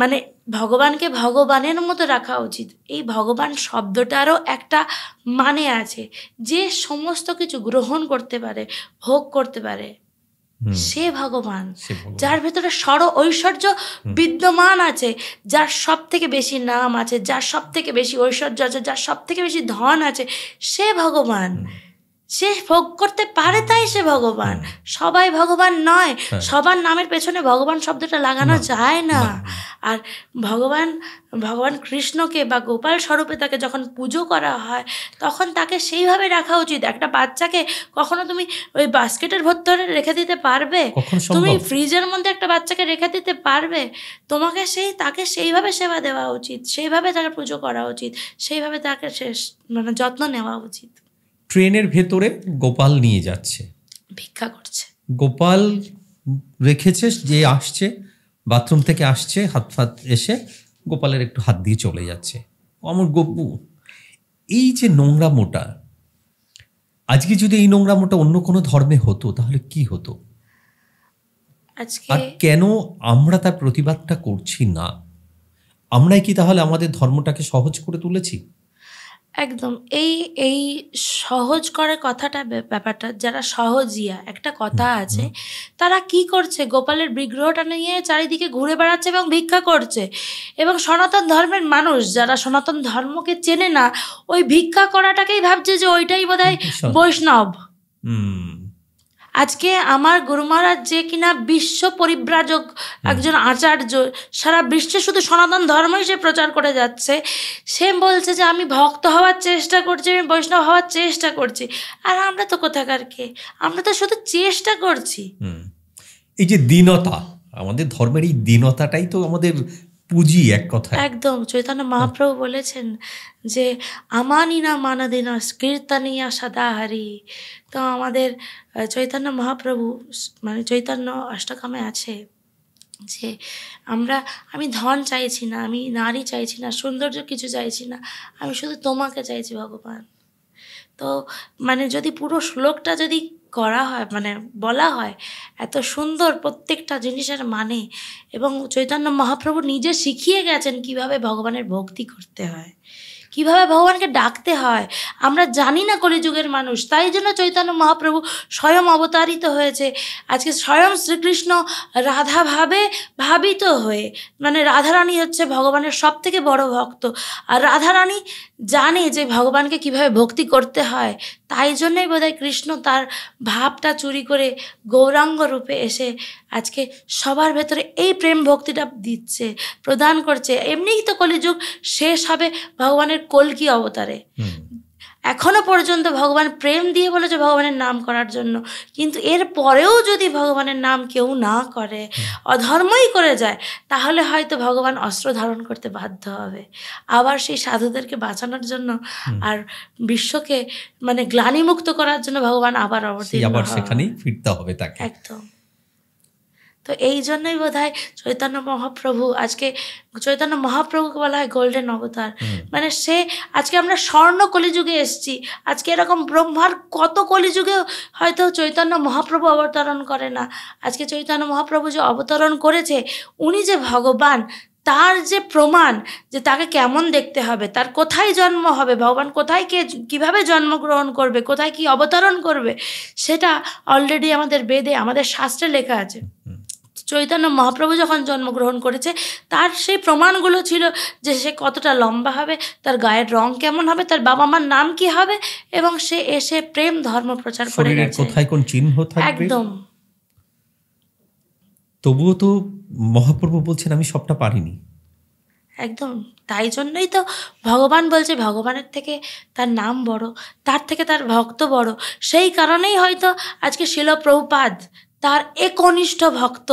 মানে ভগবানকে ভগবানের মতো রাখা উচিত। এই ভগবান শব্দটারও একটা মানে আছে, যে সমস্ত কিছু গ্রহণ করতে পারে, ভোগ করতে পারে, সে ভগবান। যার ভেতরে ঐশ্বর্য বিদ্যমান আছে, যার সব থেকে বেশি নাম আছে, যার সব থেকে বেশি ঐশ্বর্য আছে, যার সব থেকে বেশি ধন আছে, সে ভগবান। সে ভোগ করতে পারে, তাই সে ভগবান। সবাই ভগবান নয়, সবার নামের পেছনে ভগবান শব্দটা লাগানো যায় না। আর ভগবান কৃষ্ণকে বা গোপাল স্বরূপে তাকে যখন পুজো করা হয়, তখন তাকে সেইভাবে রাখা উচিত। একটা বাচ্চাকে কখনো তুমি ওই বাস্কেটের ভেতরে রেখে দিতে পারবে? তুমি ফ্রিজের মধ্যে একটা বাচ্চাকে রেখে দিতে পারবে? তোমাকে তাকে সেইভাবে সেবা দেওয়া উচিত, সেইভাবে তাকে পুজো করা উচিত, সেইভাবে তাকে মানে যত্ন নেওয়া উচিত। ট্রেনের ভেতরে গোপাল নিয়ে যাচ্ছে, ভিক্ষা করছে, গোপাল রেখেছে, যে আসছে বাথরুম থেকে আসছে, হাত এসে গোপালের একটু হাত দিয়ে চলে যাচ্ছে, আমার গপু। এই যে নোংরামোটা, আজকে যদি এই নোংরামোটা অন্য কোনো ধর্মে হতো তাহলে কি হতো? আর কেন আমরা তার প্রতিবাদটা করছি না? আমরাই কি তাহলে আমাদের ধর্মটাকে সহজ করে তুলেছি? একদম এই এই সহজ করে কথাটা ব্যাপারটা, যারা সহজিয়া একটা কথা আছে, তারা কি করছে, গোপালের বিগ্রহটা নিয়ে চারিদিকে ঘুরে বেড়াচ্ছে এবং ভিক্ষা করছে। এবং সনাতন ধর্মের মানুষ যারা সনাতন ধর্মকে চেনে না, ওই ভিক্ষা করাটাকেই ভাবছে যে ওইটাই বোধহয় বৈষ্ণব। আজকে আমার গুরু মহারাজ যে কিনা বিশ্ব পরিব্রাজক একজন আচার্য, সারা বিশ্বে শুধু সনাতন ধর্মই সে প্রচার করে যাচ্ছে, সে বলছে যে আমি ভক্ত হওয়ার চেষ্টা করছি, আমি বৈষ্ণব হওয়ার চেষ্টা করছি। আর আমরা তো কোথাকার কে, আমরা তো শুধু চেষ্টা করছি। এই যে দীনতা, আমাদের ধর্মের এই দীনতাটাই তো আমাদের পুঁজি এক কথা। একদম চৈতন্য মহাপ্রভু বলেছেন যে আমানি না মানাদিনা কীর্তনিয়া সদাহারি। তো আমাদের চৈতন্য মহাপ্রভু মানে চৈতন্য অষ্টকামে আছে যে আমি ধন চাইছি না, আমি নারী চাইছি না, সৌন্দর্য কিছু চাইছি না, আমি শুধু তোমাকে চাইছি ভগবান। তো মানে যদি পুরো শ্লোকটা যদি করা হয়, মানে বলা হয়, এত সুন্দর প্রত্যেকটা জিনিসের মানে, এবং চৈতন্য মহাপ্রভু নিজে শিখিয়ে গেছেন কিভাবে ভগবানের ভক্তি করতে হয়, কিভাবে ভগবানকে ডাকতে হয়। আমরা জানি না কলিযুগের মানুষ, তাই জন্য চৈতন্য মহাপ্রভু স্বয়ং অবতারিত হয়েছে। আজকে স্বয়ং শ্রীকৃষ্ণ রাধা ভাবিত হয়ে, মানে রাধারানী হচ্ছে ভগবানের সব থেকে বড় ভক্ত, আর রাধারানী জানে যে ভগবানকে কিভাবে ভক্তি করতে হয়। তাই জন্যই বোধহয় কৃষ্ণ তার ভাবটা চুরি করে গৌরাঙ্গ রূপে এসে আজকে সবার ভেতরে এই প্রেম ভক্তিটা দিচ্ছে, প্রদান করছে। এমনিই তো কলিযুগ শেষ হবে ভগবানের কল্কি অবতারে। এখনো পর্যন্ত ভগবান প্রেম দিয়ে বলেছে ভগবানের নাম করার জন্য, কিন্তু এর পরেও যদি ভগবানের নাম কেউ না করে, অধর্মই করে যায়, তাহলে হয়তো ভগবান অস্ত্র ধারণ করতে বাধ্য হবে, আবার সেই সাধুদেরকে বাঁচানোর জন্য আর বিশ্বকে মানে গ্লানিমুক্ত করার জন্য ভগবান আবার সেখানেই ফিরতে হবে তাকে। একদম। তো এই জন্যই বোধহয় চৈতন্য মহাপ্রভু, আজকে চৈতন্য মহাপ্রভুকে বলা হয় গোল্ডেন অবতার। মানে সে, আজকে আমরা স্বর্ণ কলিযুগে এসেছি, আজকে এরকম ব্রহ্মার কত কলিযুগে হয়তো চৈতন্য মহাপ্রভু অবতরণ করে না। আজকে চৈতন্য মহাপ্রভু যে অবতরণ করেছে, উনি যে ভগবান, তার যে প্রমাণ যে তাকে কেমন দেখতে হবে, তার কোথায় জন্ম হবে, ভগবান কোথায় কীভাবে জন্মগ্রহণ করবে, কোথায় কি অবতরণ করবে, সেটা অলরেডি আমাদের বেদে, আমাদের শাস্ত্রে লেখা আছে। চৈতন্য মহাপ্রভু যখন জন্মগ্রহণ করেছে, তার সেই প্রমাণগুলো ছিল যে সে কতটা লম্বা হবে, তার গায়ের রং কেমন হবে, তার বাবা মার নাম কি হবে, এবং সে এসে প্রেম ধর্ম প্রচার করে গেছে। কোথায় কোন চিহ্ন থাকবে, একদম। তবুও তো মহাপ্রভু বলছেন আমি সবটা পারিনি। একদম, তাই জন্যই তো ভগবান বলছে ভগবানের থেকে তার নাম বড়, তার থেকে তার ভক্ত বড়। সেই কারণেই হয়তো আজকে শিল প্রভুপাদ তার একনিষ্ঠ ভক্ত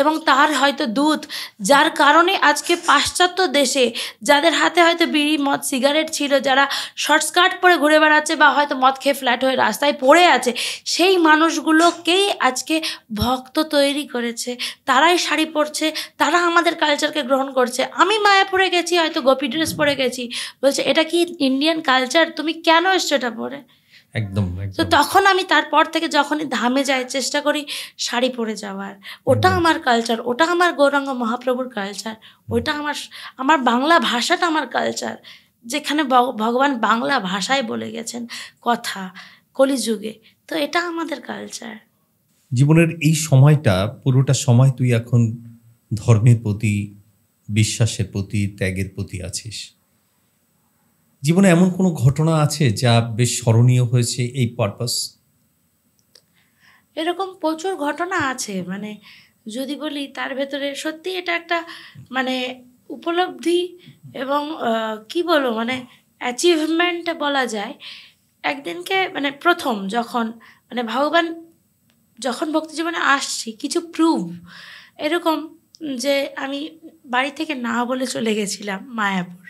এবং তার হয়তো দূত, যার কারণে আজকে পাশ্চাত্য দেশে যাদের হাতে হয়তো বিড়ি মদ সিগারেট ছিল, যারা শর্ট স্কার্ট পরে ঘুরে বেড়াচ্ছে বা হয়তো মদ খেয়ে ফ্ল্যাট হয়ে রাস্তায় পড়ে আছে, সেই মানুষগুলোকেই আজকে ভক্ত তৈরি করেছে। তারাই শাড়ি পরছে, তারা আমাদের কালচারকে গ্রহণ করছে। আমি মায়াপুরে গেছি, হয়তো গোপী ড্রেস পরে গেছি, বলছে এটা কি ইন্ডিয়ান কালচার, তুমি কেন এসছো এটা পরে? একদম। তো তখন আমি তারপর থেকে যখনই ধামে যাই চেষ্টা করি শাড়ি পরে যাওয়ার। ওটা আমার কালচার, ওটা আমার গৌরাঙ্গ মহাপ্রভুর কালচার, ওটা আমার বাংলা ভাষাটা আমার কালচার, যেখানে ভগবান বাংলা ভাষায় বলে গেছেন কথা কলিযুগে। তো এটা আমাদের কালচার। জীবনের এই সময়টা, পুরোটা সময় তুই এখন ধর্মের প্রতি, বিশ্বাসের প্রতি, ত্যাগের প্রতি আছিস। জীবনে এমন কোনো ঘটনা আছে যা বেশ স্মরণীয় হয়েছে এই পারপাস? এরকম প্রচুর ঘটনা আছে, মানে যদি বলি তার ভেতরে সত্যি এটা একটা মানে উপলব্ধি এবং কি বলবো, মানে অ্যাচিভমেন্ট বলা যায়। একদিনকে মানে প্রথম যখন মানে ভগবান যখন ভক্তি জীবনে আসছি, কিছু প্রুভ এরকম যে আমি বাড়ি থেকে না বলে চলে গেছিলাম মায়াপুর।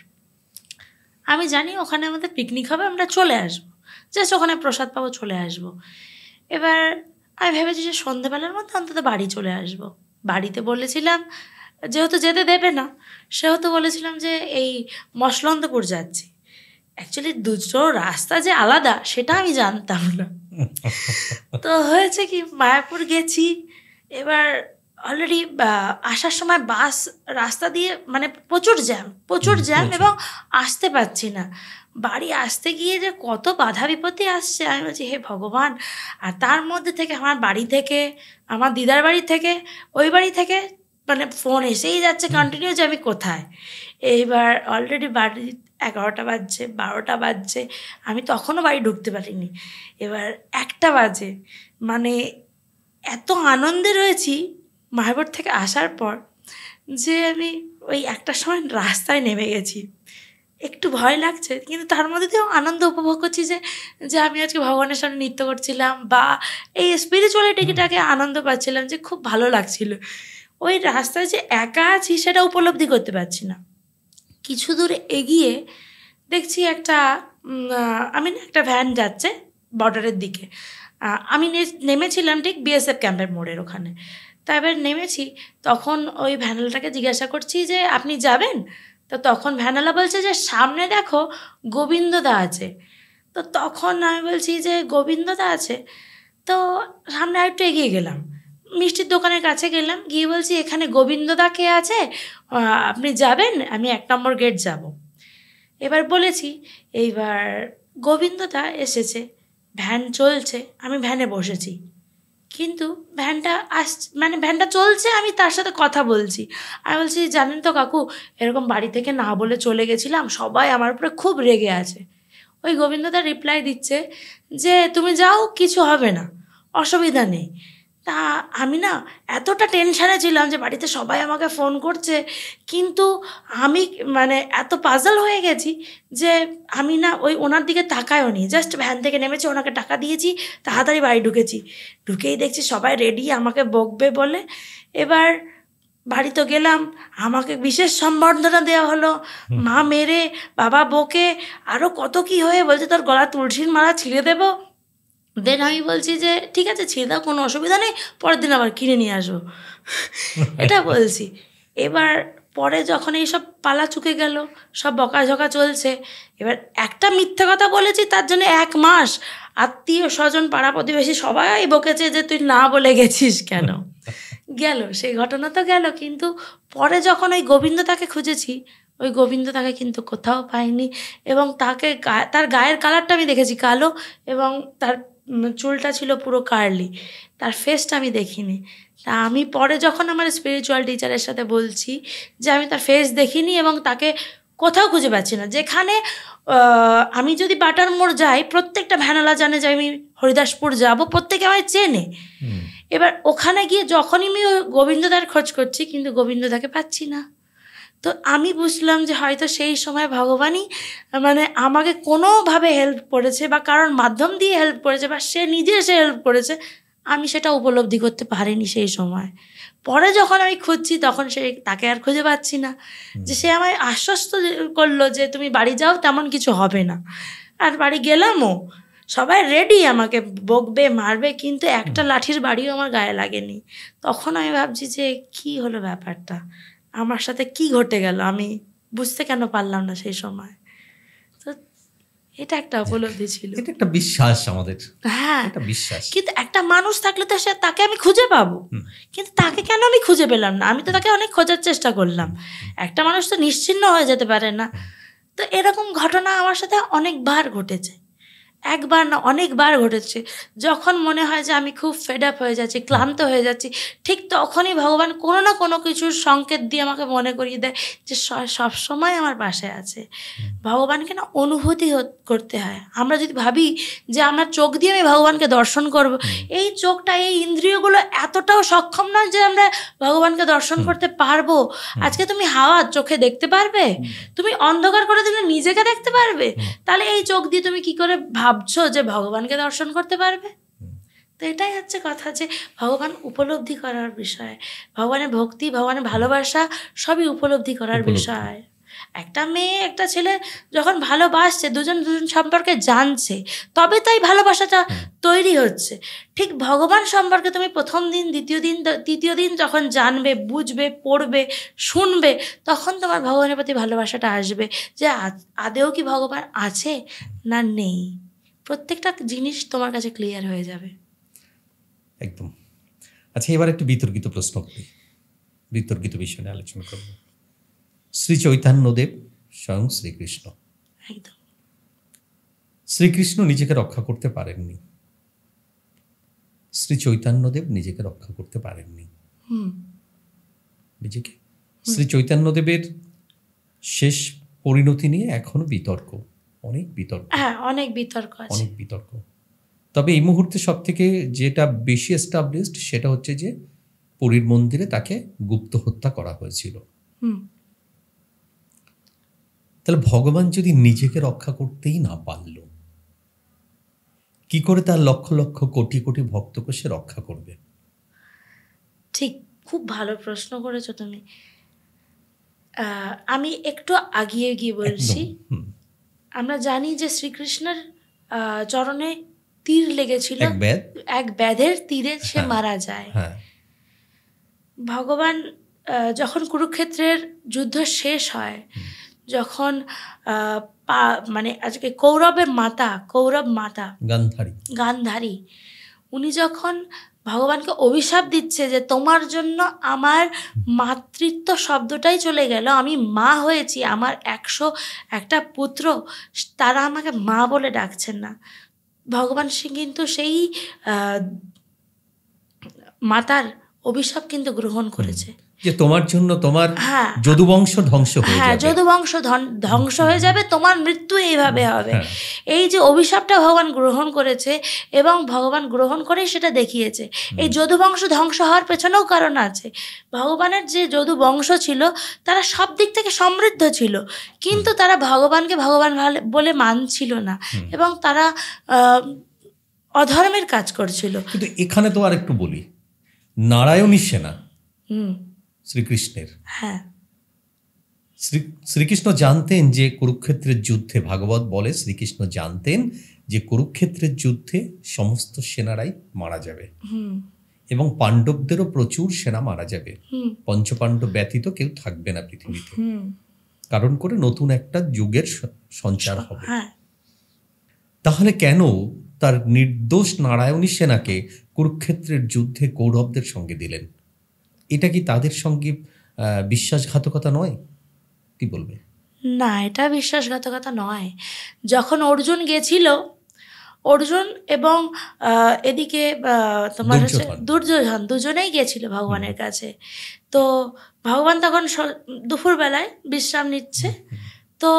আমি জানি ওখানে আমাদের পিকনিক হবে, আমরা চলে আসবো, জাস্ট ওখানে প্রসাদ পাবো, চলে আসবো। এবার আমি ভেবেছি যে সন্ধ্যেবেলার মধ্যে অন্তত বাড়ি চলে আসবো। বাড়িতে বলেছিলাম, যেহেতু যেতে দেবে না সেহেতু বলেছিলাম যে এই মসলন্দপুর যাচ্ছি। অ্যাকচুয়ালি দুটো রাস্তা যে আলাদা সেটা আমি জানতাম না। তো হয়েছে কি, মায়াপুর গেছি, এবার অলরেডি আসার সময় বাস রাস্তা দিয়ে মানে প্রচুর জ্যাম প্রচুর। এবং আসতে পারছি না। বাড়ি আসতে গিয়ে যে কত বাধা বিপত্তি আসছে, আমি বলছি হে ভগবান। আর তার মধ্যে থেকে আমার বাড়ি থেকে, আমার দিদার বাড়ি থেকে, ওই বাড়ি থেকে মানে ফোন এসেই যাচ্ছে কন্টিনিউ যে আমি কোথায়। এইবার অলরেডি বাড়ি 11টা বাজছে, 12টা বাজছে, আমি তখনও বাড়ি ঢুকতে পারিনি। এবার 1টা বাজে, মানে এত আনন্দে রয়েছি মায়াপুর থেকে আসার পর যে আমি ওই 1টার সময় রাস্তায় নেমে গেছি। একটু ভয় লাগছে, কিন্তু তার মধ্যে দিয়েও আনন্দ উপভোগ করছি যে যে আমি আজকে ভগবানের সামনে নৃত্য করছিলাম বা এই স্পিরিচুয়ালিটিটাকে আনন্দ পাচ্ছিলাম, যে খুব ভালো লাগছিল। ওই রাস্তায় যে একা আছি সেটা উপলব্ধি করতে পারছি না। কিছু দূর এগিয়ে দেখছি একটা আমি না একটা ভ্যান যাচ্ছে বর্ডারের দিকে। আমি নেমেছিলাম ঠিক বিএসএফ ক্যাম্পের মোড়ের ওখানে। তা এবার নেমেছি, তখন ওই ভ্যানওয়ালাটাকে জিজ্ঞাসা করছি যে আপনি যাবেন? তো তখন ভ্যানওয়ালা বলছে যে সামনে দেখো গোবিন্দদা আছে। তো তখন আমি বলছি যে গোবিন্দদা আছে? তো সামনে আরেকটু এগিয়ে গেলাম, মিষ্টির দোকানের কাছে গেলাম, গিয়ে বলছি এখানে গোবিন্দদা কে আছে, আপনি যাবেন? আমি 1 নম্বর গেট যাব। এবার বলেছি, এইবার গোবিন্দদা এসেছে, ভ্যান চলছে, আমি ভ্যানে বসেছি, কিন্তু ভ্যানটা মানে ভ্যানটা চলছে, আমি তার সাথে কথা বলছি। আমি বলছি জানেন তো কাকু, এরকম বাড়ি থেকে না বলে চলে গেছিলাম, সবাই আমার উপরে খুব রেগে আছে। ওই গোবিন্দদা রিপ্লাই দিচ্ছে যে তুমি যাও, কিছু হবে না, অসুবিধা নেই। তা আমি না এতটা টেনশানে ছিলাম যে বাড়িতে সবাই আমাকে ফোন করছে, কিন্তু আমি মানে এত পাজল হয়ে গেছি যে আমি না ওই ওনার দিকে তাকায়ও নি, জাস্ট ভ্যান থেকে নেমেছি, ওনাকে টাকা দিয়েছি, তাড়াতাড়ি বাড়ি ঢুকেছি। ঢুকেই দেখছি সবাই রেডি আমাকে বকবে বলে। এবার বাড়ি তো গেলাম, আমাকে বিশেষ সম্বর্ধনা দেওয়া হলো, মা মেরে, বাবা বকে, আরও কত কি হয়ে বলছে তোর গলা তুলসীর মালা ছিঁড়ে দেবো। দেন আমি বলছি যে ঠিক আছে ছিঁড়ে দাও, কোনো অসুবিধা নেই, পরের দিন আবার কিনে নিয়ে আসবো, এটা বলছি। এবার পরে যখন এইসব পালা চুকে গেল, সব বকাঝকা চলছে, এবার একটা মিথ্যে কথা বলেছি তার জন্য 1 মাস আত্মীয় স্বজন পাড়া প্রতিবেশী সবাই বকেছে যে তুই না বলে গেছিস কেন। গেল সেই ঘটনা তো গেল, কিন্তু পরে যখন ওই গোবিন্দদাকে খুঁজেছি, ওই গোবিন্দদাকে কিন্তু কোথাও পাইনি। এবং তাকে তার গায়ের কালারটা আমি দেখেছি কালো, এবং তার চুলটা ছিল পুরো কার্লি, তার ফেসটা আমি দেখিনি। তা আমি পরে যখন আমার স্পিরিচুয়াল টিচারের সাথে বলছি যে আমি তার ফেস দেখিনি এবং তাকে কোথাও খুঁজে পাচ্ছি না। যেখানে আমি যদি বাটার মোড় যাই, প্রত্যেকটা ভ্যানওয়ালা জানে যে আমি হরিদাসপুর যাব, প্রত্যেকে আমায় চেনে। এবার ওখানে গিয়ে যখনই আমি ওই গোবিন্দদার খোঁজ করছি, কিন্তু গোবিন্দদাকে পাচ্ছি না। তো আমি বুঝলাম যে হয়তো সেই সময় ভগবানই মানে আমাকে কোনোভাবে হেল্প করেছে, বা কারোর মাধ্যম দিয়ে হেল্প করেছে, বা সে নিজে এসে হেল্প করেছে, আমি সেটা উপলব্ধি করতে পারিনি সেই সময়। পরে যখন আমি খুঁজছি তখন তাকে আর খুঁজে পাচ্ছি না। যে সে আমায় আশ্বস্ত করলো যে তুমি বাড়ি যাও, তেমন কিছু হবে না। আর বাড়ি গেলামও, সবাই রেডি আমাকে বকবে মারবে, কিন্তু একটা লাঠির বাড়িও আমার গায়ে লাগেনি। তখন আমি ভাবছি যে কি হলো ব্যাপারটা, আমার সাথে কি ঘটে গেল, আমি বুঝতে কেন পারলাম না সেই সময়। তো এটা একটা উপলব্ধি ছিল। এটা একটা বিশ্বাস আমাদের, হ্যাঁ এটা বিশ্বাস। কিন্তু একটা মানুষ থাকলে তো তাকে আমি খুঁজে পাবো, কিন্তু তাকে কেন আমি খুঁজে পেলাম না? আমি তো তাকে অনেক খোঁজার চেষ্টা করলাম। একটা মানুষ তো নিশ্চিহ্ন হয়ে যেতে পারে না। তো এরকম ঘটনা আমার সাথে অনেকবার ঘটেছে, একবার না অনেকবার ঘটেছে। যখন মনে হয় যে আমি খুব ফেড আপ হয়ে যাচ্ছি, ক্লান্ত হয়ে যাচ্ছি, ঠিক তখনই ভগবান কোনো না কোনো কিছুর সংকেত দিয়ে আমাকে মনে করিয়ে দেয় যে সবসময় আমার পাশে আছে। ভগবানকে না অনুভূতি করতে হয়। আমরা যদি ভাবি যে আমরা চোখ দিয়ে আমি ভগবানকে দর্শন করব, এই চোখটা, এই ইন্দ্রিয়গুলো এতটাও সক্ষম নয় যে আমরা ভগবানকে দর্শন করতে পারবো। আজকে তুমি হাওয়া চোখে দেখতে পারবে? তুমি অন্ধকার করে দিলে নিজেকে দেখতে পারবে? তাহলে এই চোখ দিয়ে তুমি কি করে ভাবছো যে ভগবানকে দর্শন করতে পারবে? তো এটাই হচ্ছে কথা, যে ভগবান উপলব্ধি করার বিষয়, ভগবানের ভক্তি, ভগবানের ভালোবাসা সবই উপলব্ধি করার বিষয়। একটা মেয়ে একটা ছেলে যখন ভালোবাসছে, দুজন সম্পর্কে জানছে, তবে তাই ভালোবাসাটা তৈরি হচ্ছে। ঠিক ভগবান সম্পর্কে তুমি প্রথম দিন, দ্বিতীয় দিন, তৃতীয় দিন যখন জানবে, বুঝবে, পড়বে, শুনবে, তখন তোমার ভগবানের প্রতি ভালোবাসাটা আসবে, যে আদেও কি ভগবান আছে না নেই। প্রত্যেকটা জিনিস তোমার কাছে ক্লিয়ার হয়ে যাবে। একদম। আচ্ছা, এবার একটু বিতর্কিত প্রশ্ন করি, বিতর্কিত বিষয় নিয়ে আলোচনা করব। শ্রী চৈতন্যদেব স্বয়ং শ্রীকৃষ্ণ, একদম। শ্রীকৃষ্ণ নিজেকে রক্ষা করতে পারেননি, শ্রী চৈতন্যদেব নিজেকে রক্ষা করতে পারেননি। নিজেকে শ্রী চৈতন্যদেবের শেষ পরিণতি নিয়ে এখনো বিতর্ক, অনেক বিতর্ক, হ্যাঁ, অনেক বিতর্ক আছে। অনেক বিতর্ক। তবে এই মুহূর্তে সব থেকে যেটা বেশি এস্টাবলিশড সেটা হচ্ছে যে পুরীর মন্দিরে তাকে গুপ্ত হত্যা করা হয়েছিল। তাহলে ভগবান যদি নিজেকে রক্ষা করতেই না পারল, কি করে তার লক্ষ লক্ষ কোটি কোটি ভক্তকে সে রক্ষা করবে? ঠিক, খুব ভালো প্রশ্ন করেছো তুমি। আমি একটু আগিয়ে গিয়ে বলছি। আমরা জানি যে শ্রীকৃষ্ণের চরণে তীর লেগেছিল, এক ব্যাধের তীরে সে মারা যায়। ভগবান যখন কুরুক্ষেত্রের যুদ্ধ শেষ হয়, যখন মানে আজকে কৌরবের মাতা, কৌরব মাতা গান্ধারী, উনি যখন ভগবানকে অভিশাপ দিচ্ছে যে তোমার জন্য আমার মাতৃত্ব শব্দটাই চলে গেল, আমি মা হয়েছি, আমার 101টা পুত্র, তারা আমাকে মা বলে ডাকছেন না। ভগবান কিন্তু সেই মাতার অভিশাপ কিন্তু গ্রহণ করেছে যে তোমার জন্য তোমার যদুবংশ ধ্বংস হয়ে যাবে, যদুবংশ ধ্বংস হয়ে যাবে, তোমার মৃত্যু এইভাবে হবে। এই যে অভিশাপটা ভগবান গ্রহণ করেছে এবং ভগবান গ্রহণ করেই সেটা দেখিয়েছে। এই যদুবংশ ধ্বংস হওয়ার পেছনেও কারণ আছে। ভগবানের যে যদুবংশ ছিল তারা সব দিক থেকে সমৃদ্ধ ছিল, কিন্তু তারা ভগবানকে ভগবান বলে মানছিল না এবং তারা অধর্মের কাজ করছিল। কিন্তু এখানে তো আর একটু বলি, নারায়ণী সেনা শ্রীকৃষ্ণের, শ্রীকৃষ্ণ জানতেন যে কুরুক্ষেত্রের যুদ্ধে, ভাগবত বলে শ্রীকৃষ্ণ জানতেন যে কুরুক্ষেত্রের যুদ্ধে সমস্ত সেনারাই মারা যাবে এবং পাণ্ডবদেরও প্রচুর সেনা মারা যাবে, পঞ্চপাণ্ডব ব্যতীত কেউ থাকবে না পৃথিবীতে, কারণ করে নতুন একটা যুগের সঞ্চার হবে। তাহলে কেন তার নির্দোষ নারায়ণী সেনাকে কুরুক্ষেত্রের যুদ্ধে কৌরবদের সঙ্গে দিলেন? এটা কি তাদের সঙ্গে বিশ্বাসঘাতকতা নয়? কি বলবে? না, এটা বিশ্বাসঘাতকতা নয়। যখন অর্জুন গেছিল, অর্জুন এবং এদিকে তোমার হচ্ছে দুর্যোধন, দুজনেই গেছিল ভগবানের কাছে। তো ভগবান তখন দুপুরবেলায় বিশ্রাম নিচ্ছে, তো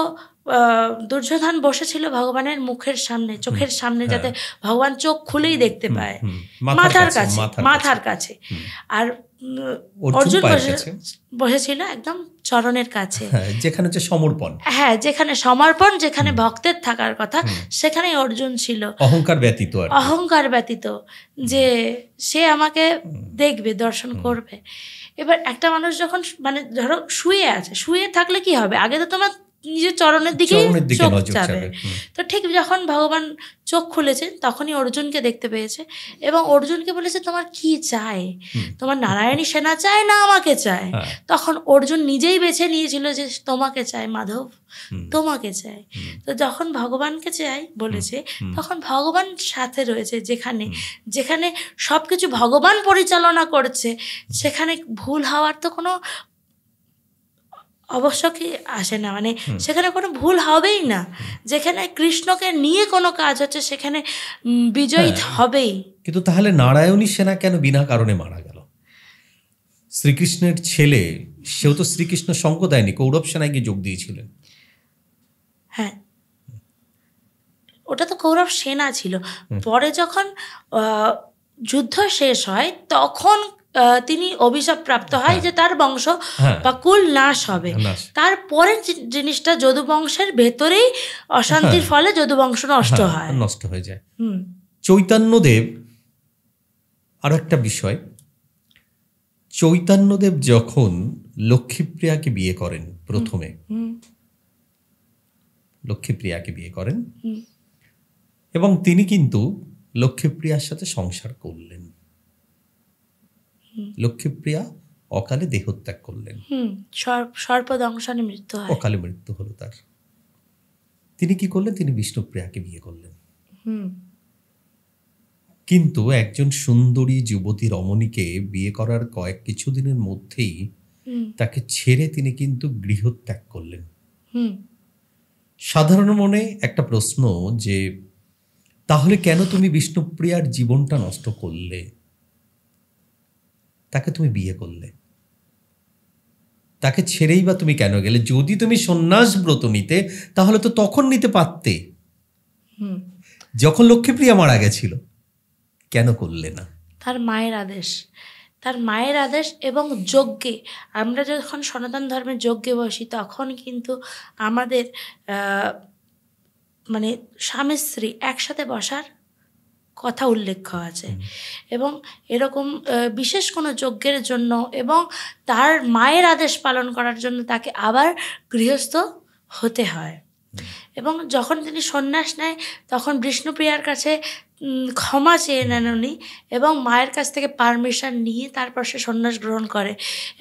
দুর্যোধন বসেছিল ভগবানের মুখের সামনে, চোখের সামনে, যাতে ভগবান চোখ খুলেই দেখতে পায়, মাথার কাছে। আর অর্জুন বসেছিল একদম চরণের কাছে, যেখানে হচ্ছে সমর্পণ, যেখানে সমর্পণ, যেখানে ভক্তের থাকার কথা, সেখানেই অর্জুন ছিল, অহংকার ব্যতীত, যে সে আমাকে দেখবে, দর্শন করবে। এবার একটা মানুষ যখন মানে ধরো শুয়ে আছে, শুয়ে থাকলে কি হবে, আগে তো তোমার নিজের চরণের দিকে চোখ যাবে। তো ঠিক যখন ভগবান চোখ খুলেছে তখনই অর্জুনকে দেখতে পেয়েছে এবং অর্জুনকে বলেছে তোমার কি চাই, তোমার নারায়ণী সেনা চায় না আমাকে চায়? তখন অর্জুন নিজেই বেছে নিয়েছিল যে তোমাকে চাই মাধব, তোমাকে চাই। তো যখন ভগবানকে চাই বলেছে, তখন ভগবান সাথে রয়েছে, যেখানে যেখানে সবকিছু ভগবান পরিচালনা করছে, সেখানে ভুল হওয়ার তো কোনো অবশ্যই আসে না, মানে সেখানে কোনো ভুল হবেই না। যেখানে কৃষ্ণকে নিয়ে কোনো কাজ হচ্ছে সেখানে বিজয়ী হবেই। কিন্তু তাহলে নারায়ণী সেনা কেন বিনা কারণে মারা গেল? শ্রীকৃষ্ণের ছেলে, সেও তো শ্রীকৃষ্ণ সঙ্গ দেয়নি, কৌরব সেনায় গিয়ে যোগ দিয়েছিলেন। ওটা তো কৌরব সেনা ছিল। পরে যখন যুদ্ধ শেষ হয় তখন তিনি অভিশাপ প্রাপ্ত হয় যে তার বংশ বা কুল নাশ হবে। তারপরে জিনিসটা যদুবংশের ভেতরেই অশান্তির ফলে যদুবংশ নষ্ট হয়ে যায়। চৈতন্যদেব, আরো একটা বিষয়, চৈতন্যদেব যখন লক্ষ্মীপ্রিয়াকে বিয়ে করেন, প্রথমে লক্ষ্মীপ্রিয়াকে বিয়ে করেন এবং তিনি কিন্তু লক্ষ্মীপ্রিয়ার সাথে সংসার করলেন। লক্ষ্মীপ্রিয়া অকালে দেহত্যাগ করলেন, সর্পদংশনে মৃত্যু হয়, অকালে মৃত্যু হলো তার। তিনি কি করলেন? তিনি বিষ্ণুপ্রিয়াকে বিয়ে করলেন। কিন্তু একজন সুন্দরী যুবতী রমণীকে বিয়ে করার কয়েক কিছুদিনের মধ্যেই হুম তাকে ছেড়ে তিনি কিন্তু গৃহত্যাগ করলেন। হুম সাধারণ মনে একটা প্রশ্ন যে তাহলে কেন তুমি বিষ্ণুপ্রিয়ার জীবনটা নষ্ট করলে? তাকে তুমি বিয়ে করলে, তাকে ছেড়েই বা তুমি কেন গেলে? যদি তুমি সন্ন্যাস ব্রত নিতে তাহলে তো তখন নিতে পারতে, হুম যখন লক্ষ্মীপ্রিয়া মারা গেছিল। কেন করলে না? তার মায়ের আদেশ, তার মায়ের আদেশ এবং যজ্ঞে, আমরা যখন সনাতন ধর্মের যজ্ঞে বসি তখন কিন্তু আমাদের মানে স্বামী স্ত্রী একসাথে বসার কথা উল্লেখ আছে। এবং এরকম বিশেষ কোনো যজ্ঞের জন্য এবং তার মায়ের আদেশ পালন করার জন্য তাকে আবার গৃহস্থ হতে হয়। এবং যখন তিনি সন্ন্যাস নেয় তখন বিষ্ণুপ্রিয়ার কাছে ক্ষমা চেয়ে নেন উনি, এবং মায়ের কাছ থেকে পারমিশন নিয়ে তারপর সে সন্ন্যাস গ্রহণ করে।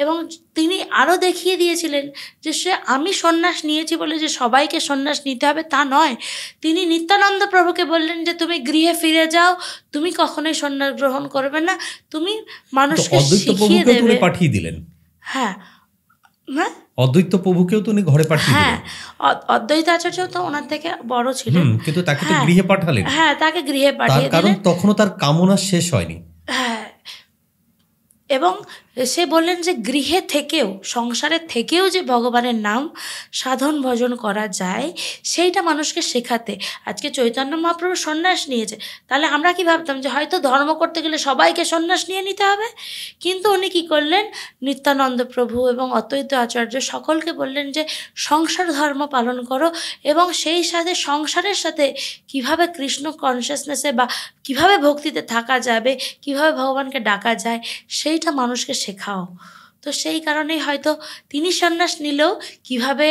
এবং তিনি আরও দেখিয়ে দিয়েছিলেন যে আমি সন্ন্যাস নিয়েছি বলে যে সবাইকে সন্ন্যাস নিতে হবে তা নয়। তিনি নিত্যানন্দ প্রভুকে বললেন যে তুমি গৃহে ফিরে যাও, তুমি কখনোই সন্ন্যাস গ্রহণ করবে না, তুমি মানুষকে অদ্বৈত শিখিয়ে প্রভুকেও দেবে। পাঠিয়ে দিলেন। হ্যাঁ হ্যাঁ অদ্বৈত প্রভুকেও তো উনি ঘরে পাঠিয়ে হ্যাঁ, দিলেন। অদ্বৈত আচার্য তো ওনার থেকে বড় ছিলেন। কিন্তু তাকে তো হ্যাঁ গৃহে পাঠালেন। হ্যাঁ, তাকে গৃহে তার পাঠিয়ে কারণ দিলেন। তখনও তার কামনা শেষ হয়নি। হ্যাঁ, এবং সে বললেন যে গৃহে থেকেও, সংসারের থেকেও যে ভগবানের নাম সাধন ভজন করা যায় সেইটা মানুষকে শেখাতে। আজকে চৈতন্য মহাপ্রভু সন্ন্যাস নিয়েছে, তাহলে আমরা কি ভাবতাম যে হয়তো ধর্ম করতে গেলে সবাইকে সন্ন্যাস নিয়ে নিতে হবে। কিন্তু উনি কী করলেন, নিত্যানন্দ প্রভু এবং অদ্বৈত আচার্য সকলকে বললেন যে সংসার ধর্ম পালন করো, এবং সেই সাথে সংসারের সাথে কিভাবে কৃষ্ণ কনসিয়াসনেসে বা কিভাবে ভক্তিতে থাকা যাবে, কিভাবে ভগবানকে ডাকা যায় সেইটা মানুষকে শেখাও। তো সেই কারণেই হয়তো তিনি সন্ন্যাস নিলেও কিভাবে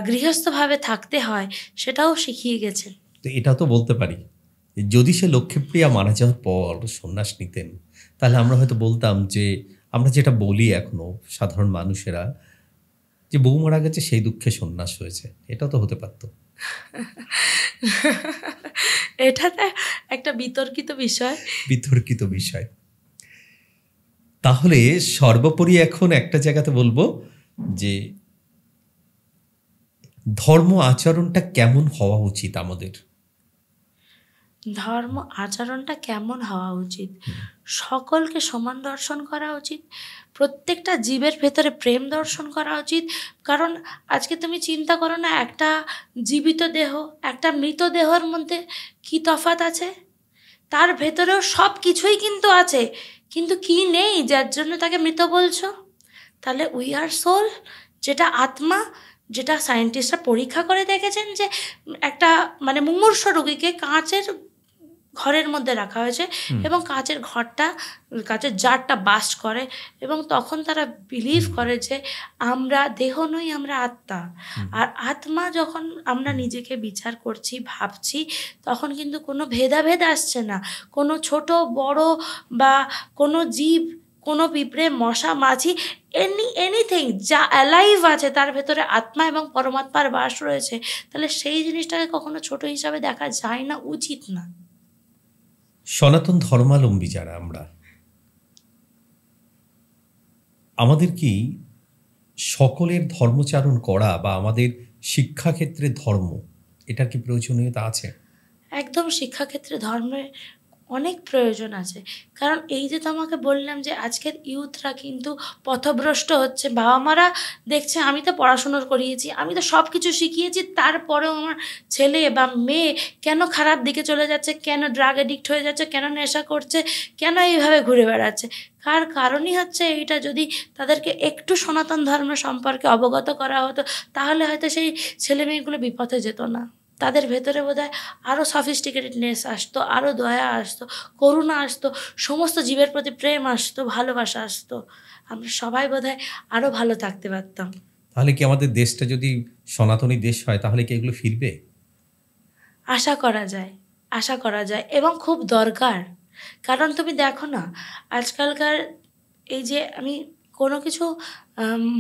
গৃহস্থভাবে থাকতে হয় সেটাও শিখিয়ে গেছেন। তো এটা তো বলতে পারি, যদি সে লক্ষ্মীপ্রিয়া মারা যাওয়ার পর সন্ন্যাস নিতেন তাহলে আমরা হয়তো বলতাম যে, আমরা যেটা বলি এখনো সাধারণ মানুষেরা, যে বউ মারা গেছে সেই দুঃখে সন্ন্যাস হয়েছে, এটা তো হতে পারতো। এটাতে একটা বিতর্কিত বিষয়। বিতর্কিত বিষয়। তাহলে সর্বোপরি এখন একটা জায়গাতে বলবো যে ধর্ম আচরণটা কেমন হওয়া উচিত আমাদের? ধর্ম আচরণটা কেমন হওয়া উচিত? সকলকে সমান দর্শন করা উচিত, প্রত্যেকটা জীবের ভেতরে প্রেম দর্শন করা উচিত। কারণ আজকে তুমি চিন্তা করো না, একটা জীবিত দেহ, একটা মৃত দেহর মধ্যে কী তফাৎ আছে? তার ভেতরেও সব কিছুই কিন্তু আছে, কিন্তু কি নেই যার জন্য তাকে মৃত বলছো? তাহলে উই আর সোল, যেটা আত্মা, যেটা সায়েন্টিস্টরা পরীক্ষা করে দেখেছেন যে একটা মানে মুমূর্ষ রোগীকে কাঁচের ঘরের মধ্যে রাখা হয়েছে এবং কাঁচের জারটা বাস্ট করে, এবং তখন তারা বিলিভ করে যে আমরা দেহ নই, আমরা আত্মা। আর আত্মা যখন আমরা নিজেকে বিচার করছি, ভাবছি, তখন কিন্তু কোনো ভেদাভেদ আসছে না। কোনো ছোট বড় বা কোনো জীব, কোনো পিঁপড়ে, মশা, মাছি, এনিথিং যা অ্যালাইভ আছে তার ভেতরে আত্মা এবং পরমাত্মার বাস রয়েছে। তাহলে সেই জিনিসটাকে কখনো ছোট হিসাবে দেখা যায় না, উচিত না। সনাতন ধর্মাবলম্বী যারা আমরা, আমাদের কি সকলের ধর্মচারণ করা বা আমাদের শিক্ষাক্ষেত্রে ধর্ম, এটার কি প্রয়োজনীয়তা আছে? একদম শিক্ষাক্ষেত্রে ধর্মের অনেক প্রয়োজন আছে। কারণ এই যে তোমাকে বললাম যে আজকের ইউথরা কিন্তু পথভ্রষ্ট হচ্ছে। বাবা মারা দেখছে আমি তো পড়াশুনো করিয়েছি, আমি তো সব কিছু শিখিয়েছি, তারপরেও আমার ছেলে বা মেয়ে কেন খারাপ দিকে চলে যাচ্ছে, কেন ড্রাগ এডিক্ট হয়ে যাচ্ছে, কেন নেশা করছে, কেন এইভাবে ঘুরে বেড়াচ্ছে? কারণই হচ্ছে এইটা। যদি তাদেরকে একটু সনাতন ধর্ম সম্পর্কে অবগত করা হতো তাহলে হয়তো সেই ছেলে মেয়েগুলো বিপথে যেত না। তাদের ভেতরে বোধহয় আরও সফিস্টিকেটেডনেস আসতো, আরও দয়া আসতো, করুণা আসতো, সমস্ত জীবের প্রতি প্রেম আসতো, ভালোবাসা আসতো। আমরা সবাই বোধহয় আরও ভালো থাকতে পারতাম। তাহলে কি আমাদের দেশটা যদি সনাতনী দেশ হয় তাহলে কি এগুলো ফিরবে? আশা করা যায়, আশা করা যায়, এবং খুব দরকার। কারণ তুমি দেখো না, আজকালকার এই যে আমি কোনো কিছু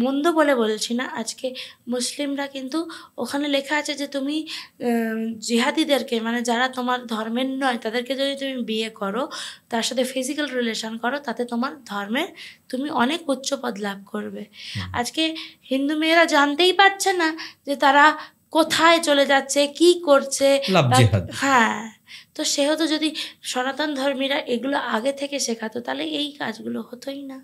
মন্দ বলে বলছি না। আজকে মুসলিমরা কিন্তু ওখানে লেখা আছে যে তুমি জিহাদিদেরকে, মানে যারা তোমার ধর্মের নয় তাদেরকে যদি তুমি বিয়ে করো, তার সাথে ফিজিক্যাল রিলেশন করো, তাতে তোমার ধর্মে তুমি অনেক উচ্চ পদ লাভ করবে। আজকে হিন্দু মেয়েরা জানতেই পারছে না যে তারা কোথায় চলে যাচ্ছে, কি করছে। লাভ জিহাদ। হ্যাঁ, তো সেহেতু যদি সনাতন ধর্মীরা এগুলো আগে থেকে শেখাতো তাহলে এই কাজগুলো হতোই না।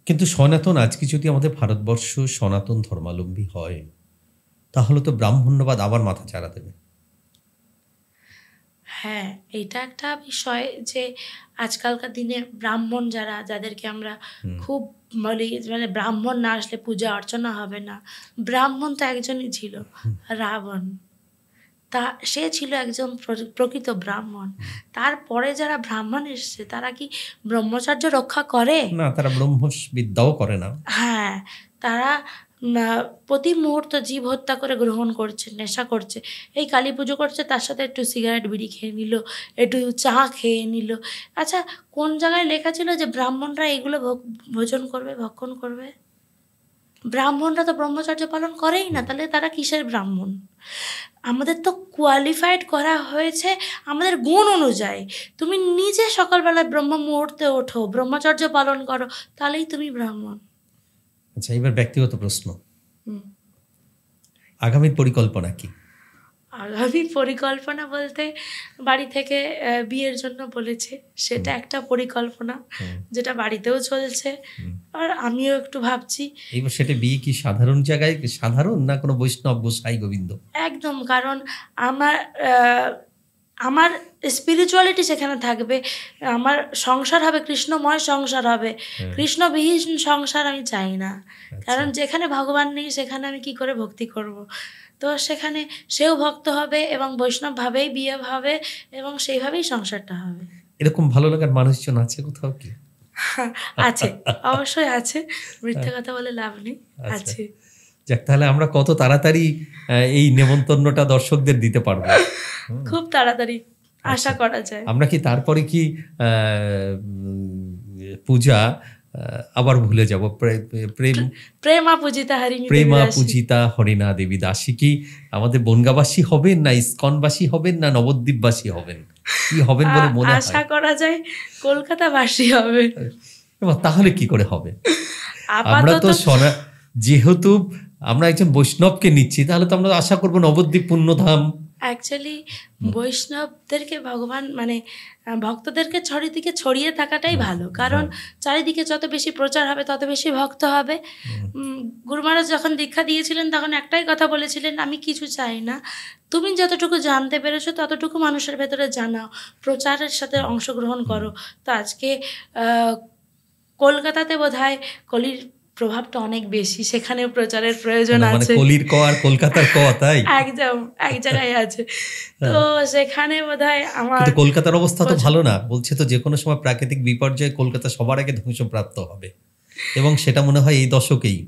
কিন্তু সনাতন আজকে যদি আমাদের ভারতবর্ষ সনাতন ধর্মাবলম্বী হয়, তাহলে তো ব্রাহ্মণ্যবাদ আবার মাথা চাড়া দেবে। হ্যাঁ, এটা একটা বিষয় যে আজকালকার দিনে ব্রাহ্মণ যাদেরকে আমরা খুব বলি, মানে ব্রাহ্মণ না আসলে পূজা অর্চনা হবে না। ব্রাহ্মণ তো একজনই ছিল, রাবণ। তা সে ছিল একজন প্রকৃত ব্রাহ্মণ। তারপরে যারা ব্রাহ্মণ এসছে তারা কি ব্রহ্মচর্য রক্ষা করে না, তারা ব্রহ্মবিদ্যাও করে না। হ্যাঁ, তারা প্রতি মুহূর্ত জীব হত্যা করে গ্রহণ করছে, নেশা করছে। এই কালী পুজো করছে, তার সাথে একটু সিগারেট বিড়ি খেয়ে নিল, একটু চা খেয়ে নিল। আচ্ছা, কোন জায়গায় লেখা ছিল যে ব্রাহ্মণরা এগুলো ভোজন করবে, ভক্ষণ করবে? ব্রাহ্মণরা তো ব্রহ্মচর্য পালন করেই না, তাহলে তারা কিসের ব্রাহ্মণ? আমাদের তো কোয়ালিফাইড করা হয়েছে আমাদের গুণ অনুযায়ী। তুমি নিজে সকালবেলায় ব্রহ্ম মুহূর্তে ওঠো, ব্রহ্মচর্য পালন করো, তাহলেই তুমি ব্রাহ্মণ। আচ্ছা, এবার ব্যক্তিগত প্রশ্ন, আগামীর পরিকল্পনা কি? আগামী পরিকল্পনা বলতে বাড়ি থেকে বিয়ের জন্য বলেছে, সেটা একটা পরিকল্পনা যেটা বাড়িতেও চলছে, আর আমিও একটু ভাবছি। এইবার সেটা বিয়ে কি সাধারণ জায়গায়, সাধারণ না কোনো বৈষ্ণব গোসাই গোবিন্দ? একদম, কারণ আমার স্পিরিচুয়ালিটি সেখানে থাকবে, আমার সংসার হবে কৃষ্ণময় সংসার হবে। কৃষ্ণবিহীন সংসার আমি চাই না, কারণ যেখানে ভগবান নেই সেখানে আমি কি করে ভক্তি করব। তো সেখানে সেও ভক্ত হবে এবং বৈষ্ণবভাবেই বিয়ে হবে এবং সেইভাবেই সংসারটা হবে। এরকম ভালো লাগার মানুষজন আছে কোথাও কি? আছে, অবশ্যই আছে, মিথ্যে কথা বলে লাভ নেই, আছে। যাক, তাহলে আমরা কত তাড়াতাড়ি এই নেমন্তন্নটা দর্শকদের দিতে পারবো? খুব তাড়াতাড়ি আশা করা যায়। আমরা কি তারপরে কি পূজা আবার ভুলে যাব? প্রেমা পূজিতা হরিণী, প্রেমা পূজিতা হরিণা দেবী দাসী কি আমাদের বনগাবাসী হবেন, না ইস্কনবাসী হবেন, না নবদ্বীপবাসী হবেন? কি হবেন বলে মনে হয়? আশা করা যায় কলকাতাবাসী হবে। তাহলে কি করে হবে? আমরা তো যেহেতু আমরা একজন বৈষ্ণবকে নিচ্ছি, তাহলে তো আমরা আশা করবো নবদ্বীপ পুণ্যধাম। অ্যাকচুয়ালি বৈষ্ণবদেরকে ভগবান, মানে ভক্তদেরকে চারিদিকে ছড়িয়ে থাকাটাই ভালো, কারণ চারিদিকে যত বেশি প্রচার হবে তত বেশি ভক্ত হবে। গুরু মহারাজ যখন দীক্ষা দিয়েছিলেন তখন একটাই কথা বলেছিলেন, আমি কিছু চাই না, তুমি যতটুকু জানতে পেরেছো ততটুকু মানুষের ভেতরে জানাও, প্রচারের সাথে অংশগ্রহণ করো। তো আজকে কলকাতাতে বোধহয় কলির প্রভাবটা অনেক বেশি, সেখানে প্রচারের প্রয়োজন আছে। কলির ক আর কলকাতার ক তাই একদম এক জায়গায় আছে, তো সেখানে বোধহয় আমার। কলকাতার অবস্থা তো ভালো না, বলছে তো যে কোনো সময় প্রাকৃতিক বিপর্যয়ে কলকাতা সবার আগে ধ্বংসপ্রাপ্ত হবে, এবং সেটা মনে হয় এই দশকেই।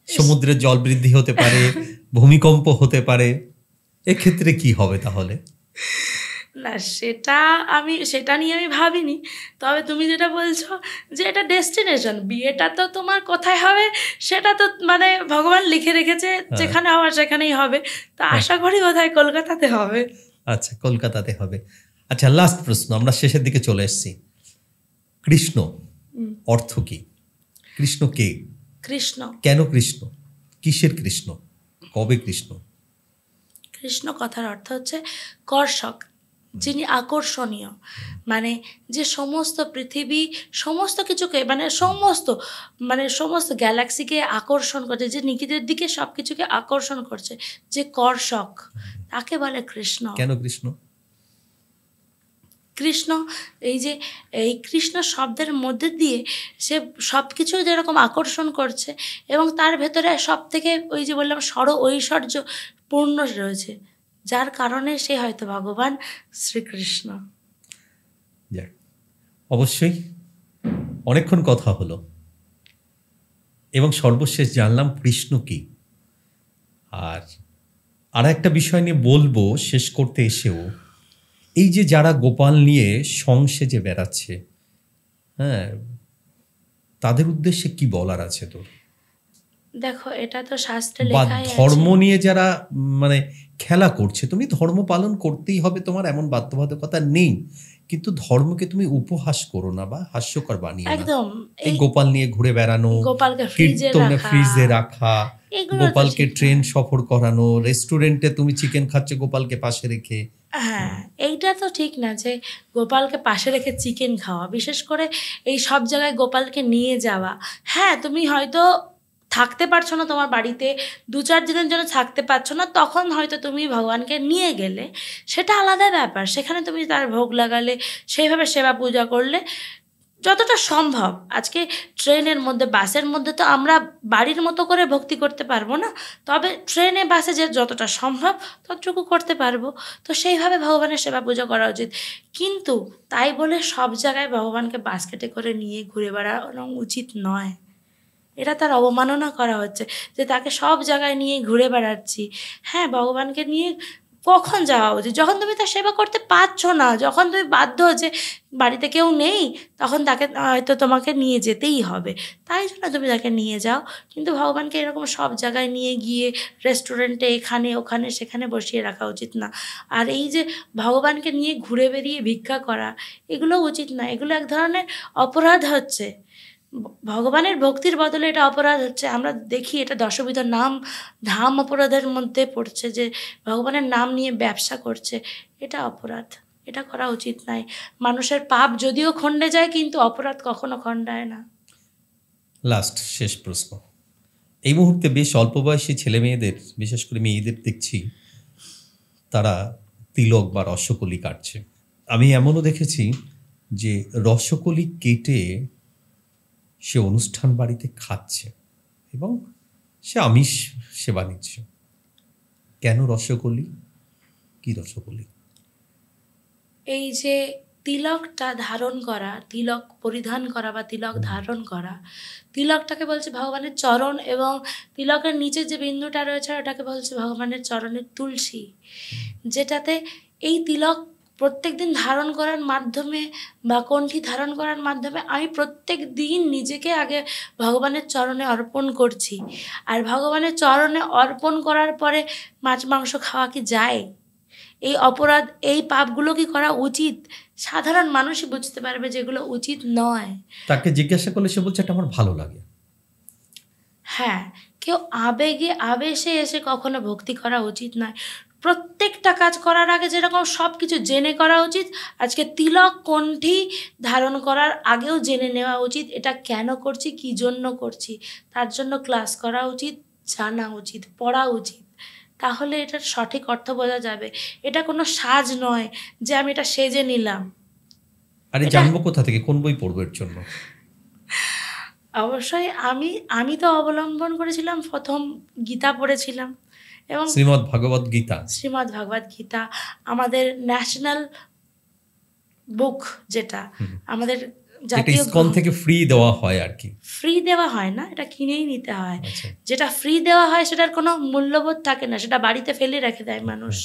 সমুদ্রের জল বৃদ্ধি হতে পারে, ভূমিকম্প হতে পারে, এক্ষেত্রে কি হবে তাহলে? না, সেটা নিয়ে আমি ভাবিনি। তবে তুমি যেটা বলছো যে এটা ডেস্টিনেশন, বিয়েটা তো তোমার কোথায় হবে সেটা তো মানে ভগবান লিখে রেখেছে, যেখানে হওয়ার সেখানেই হবে। তো আশা করি বোধহয় কলকাতাতে হবে। আচ্ছা, কলকাতাতে হবে। আচ্ছা, লাস্ট প্রশ্ন, আমরা শেষের দিকে চলে এসেছি। কৃষ্ণ অর্থ কি? কৃষ্ণ কে? কৃষ্ণ কেন কৃষ্ণ? কিসের কৃষ্ণ? কবে কৃষ্ণ? কৃষ্ণ কথার অর্থ হচ্ছে কর্ষক, যিনি আকর্ষণীয়, মানে যে সমস্ত পৃথিবী সমস্ত কিছুকে, মানে সমস্ত গ্যালাক্সিকে আকর্ষণ করছে, যে নিজেদের দিকে সব কিছুকে আকর্ষণ করছে, যে কর্ষক, তাকে বলে কৃষ্ণ। কেন কৃষ্ণ? কৃষ্ণ এই কৃষ্ণ শব্দের মধ্যে দিয়ে সে সব কিছু যেরকম আকর্ষণ করছে, এবং তার ভেতরে সব থেকে ওই যে বললাম ঐশ্বর্য পূর্ণ রয়েছে, যার কারণে সে হয়তো ভগবান শ্রীকৃষ্ণ। যাক, অবশ্যই অনেকক্ষণ কথা হলো, এবং সর্বশেষ জানলাম কৃষ্ণ কি। আর একটা বিষয় নিয়ে বলবো শেষ করতে এসেও, এই যে যারা গোপাল নিয়ে সংসেজে বেড়াচ্ছে, হ্যাঁ, তাদের উদ্দেশ্যে কি বলার আছে তোর? দেখো, এটা তো শাস্ত্রে বা লেখাই ধর্ম আছে। নিয়ে যারা মানে খেলা করছে, তুমি ধর্ম পালন করতেই হবে, তোমার এমন বাধ্যবাধকতা নেই, কিন্তু ধর্মকে তুমি উপহাস করো না বা হাস্যকর বানিও না। একদম। এই এই গোপাল নিয়ে ঘুরে বেড়ানো, গোপালকে ফ্রিজে কীর্তনে রাখা, ফ্রিজে রাখা, এগুলো তো গোপালকে ঠিক ট্রেন নয়। সফর করানো, রেস্টুরেন্টে তুমি চিকেন খাচ্ছে গোপালকে পাশে রেখে। হ্যাঁ, এইটা তো ঠিক না যে গোপালকে পাশে রেখে চিকেন খাওয়া, বিশেষ করে এই সব জায়গায় গোপালকে নিয়ে যাওয়া। হ্যাঁ, তুমি হয়তো থাকতে পারছো না তোমার বাড়িতে, 2-4 দিনের জন্য থাকতে পারছো না, তখন হয়তো তুমি ভগবানকে নিয়ে গেলে, সেটা আলাদা ব্যাপার। সেখানে তুমি তার ভোগ লাগালে, সেইভাবে সেবা পূজা করলে যতটা সম্ভব। আজকে ট্রেনের মধ্যে, বাসের মধ্যে তো আমরা বাড়ির মতো করে ভক্তি করতে পারবো না, তবে ট্রেনে বাসে যে যতটা সম্ভব ততটুকু করতে পারবো। তো সেইভাবে ভগবানের সেবা পূজা করা উচিত। কিন্তু তাই বলে সব জায়গায় ভগবানকে বাস্কেটে করে নিয়ে ঘুরে বেড়ানো উচিত নয়। এটা তার অবমাননা করা হচ্ছে যে তাকে সব জায়গায় নিয়ে ঘুরে বেড়াচ্ছি। হ্যাঁ, ভগবানকে নিয়ে কখন যাওয়া উচিত? যখন তুমি তার সেবা করতে পারছো না, যখন তুমি বাধ্য যে বাড়িতে কেউ নেই, তখন তাকে হয়তো তোমাকে নিয়ে যেতেই হবে, তাই জন্য তুমি তাকে নিয়ে যাও। কিন্তু ভগবানকে এরকম সব জায়গায় নিয়ে গিয়ে রেস্টুরেন্টে এখানে ওখানে সেখানে বসিয়ে রাখা উচিত না। আর এই যে ভগবানকে নিয়ে ঘুরে বেরিয়ে ভিক্ষা করা, এগুলো উচিত না। এগুলো এক ধরনের অপরাধ হচ্ছে। ভগবানের ভক্তির বদলে এটা অপরাধ হচ্ছে। আমরা দেখি এটা দশবিধ নাম ধাম অপরাধের মধ্যে পড়ছে, যে ভগবানের নাম নিয়ে ব্যবসা করছে। এটা অপরাধ, এটা করা উচিত নয়। মানুষের পাপ যদিও খণ্ডে যায়, কিন্তু অপরাধ কখনো খণ্ডায় না। লাস্ট শেষ প্রশ্ন, এই মুহূর্তে বেশ অল্প বয়সী ছেলে মেয়েদের, বিশেষ করে মেয়েদের দেখছি তারা তিলক বা রসকলি কাটছে। আমি এমনও দেখেছি যে রসকলি কেটে সে অনুষ্ঠান বাড়িতে খাচ্ছে এবং সে আমিষ সেবা নিচ্ছে। কেন রসকলি? কি রসকলি? এই যে তিলকটা ধারণ করা, তিলক পরিধান করা বা তিলক ধারণ করা, তিলকটাকে বলছে ভগবানের চরণ, এবং তিলকের নিচে যে বিন্দুটা রয়েছে ওটাকে বলছে ভগবানের চরণের তুলসী। যেটাতে এই তিলক প্রত্যেক দিন ধারণ করার মাধ্যমে বা কণ্ঠী ধারণ করার মাধ্যমে আমি প্রত্যেক দিন নিজেকে আগে ভগবানের চরণে অর্পণ করছি। আর ভগবানের চরণে অর্পণ করার পরে মাছ মাংস খাওয়া কি যায়? এই অপরাধ, এই পাপগুলো কি করা উচিত? সাধারণ মানুষই বুঝতে পারবে যেগুলো উচিত নয়। তাকে জিজ্ঞাসা করলে সে বলছে এটা আমার ভালো লাগে। হ্যাঁ, কেউ আবেগে আবেশে এসে কখনো ভক্তি করা উচিত নয়। প্রত্যেকটা কাজ করার আগে যেরকম সব কিছু জেনে করা উচিত, আজকে তিলক কণ্ঠী ধারণ করার আগেও জেনে নেওয়া উচিত এটা কেন করছি, কী জন্য করছি। তার জন্য ক্লাস করা উচিত, জানা উচিত, পড়া উচিত। তাহলে এটার সঠিক অর্থ বোঝা যাবে। এটা কোনো সাজ নয় যে আমি এটা সেজে নিলাম। আরে এটা জানবো কোথা থেকে, কোন বই পড়বো এর জন্য? অবশ্যই আমি তো অবলম্বন করেছিলাম, প্রথম গীতা পড়েছিলাম, এবং শ্রীমদ্ ভাগবত গীতা। শ্রীমদ্ ভগবদ গীতা আমাদের ন্যাশনাল বুক, যেটা আমাদের এটা জাতীয় ইসকন থেকে ফ্রি দেওয়া হয় আর কি। ফ্রি দেওয়া হয় না, এটা কিনেই নিতে হয়। আচ্ছা। যেটা ফ্রি দেওয়া হয় সেটার কোনো মূল্যবোধ থাকে না, সেটা বাড়িতে ফেলে রেখে দেয় মানুষ।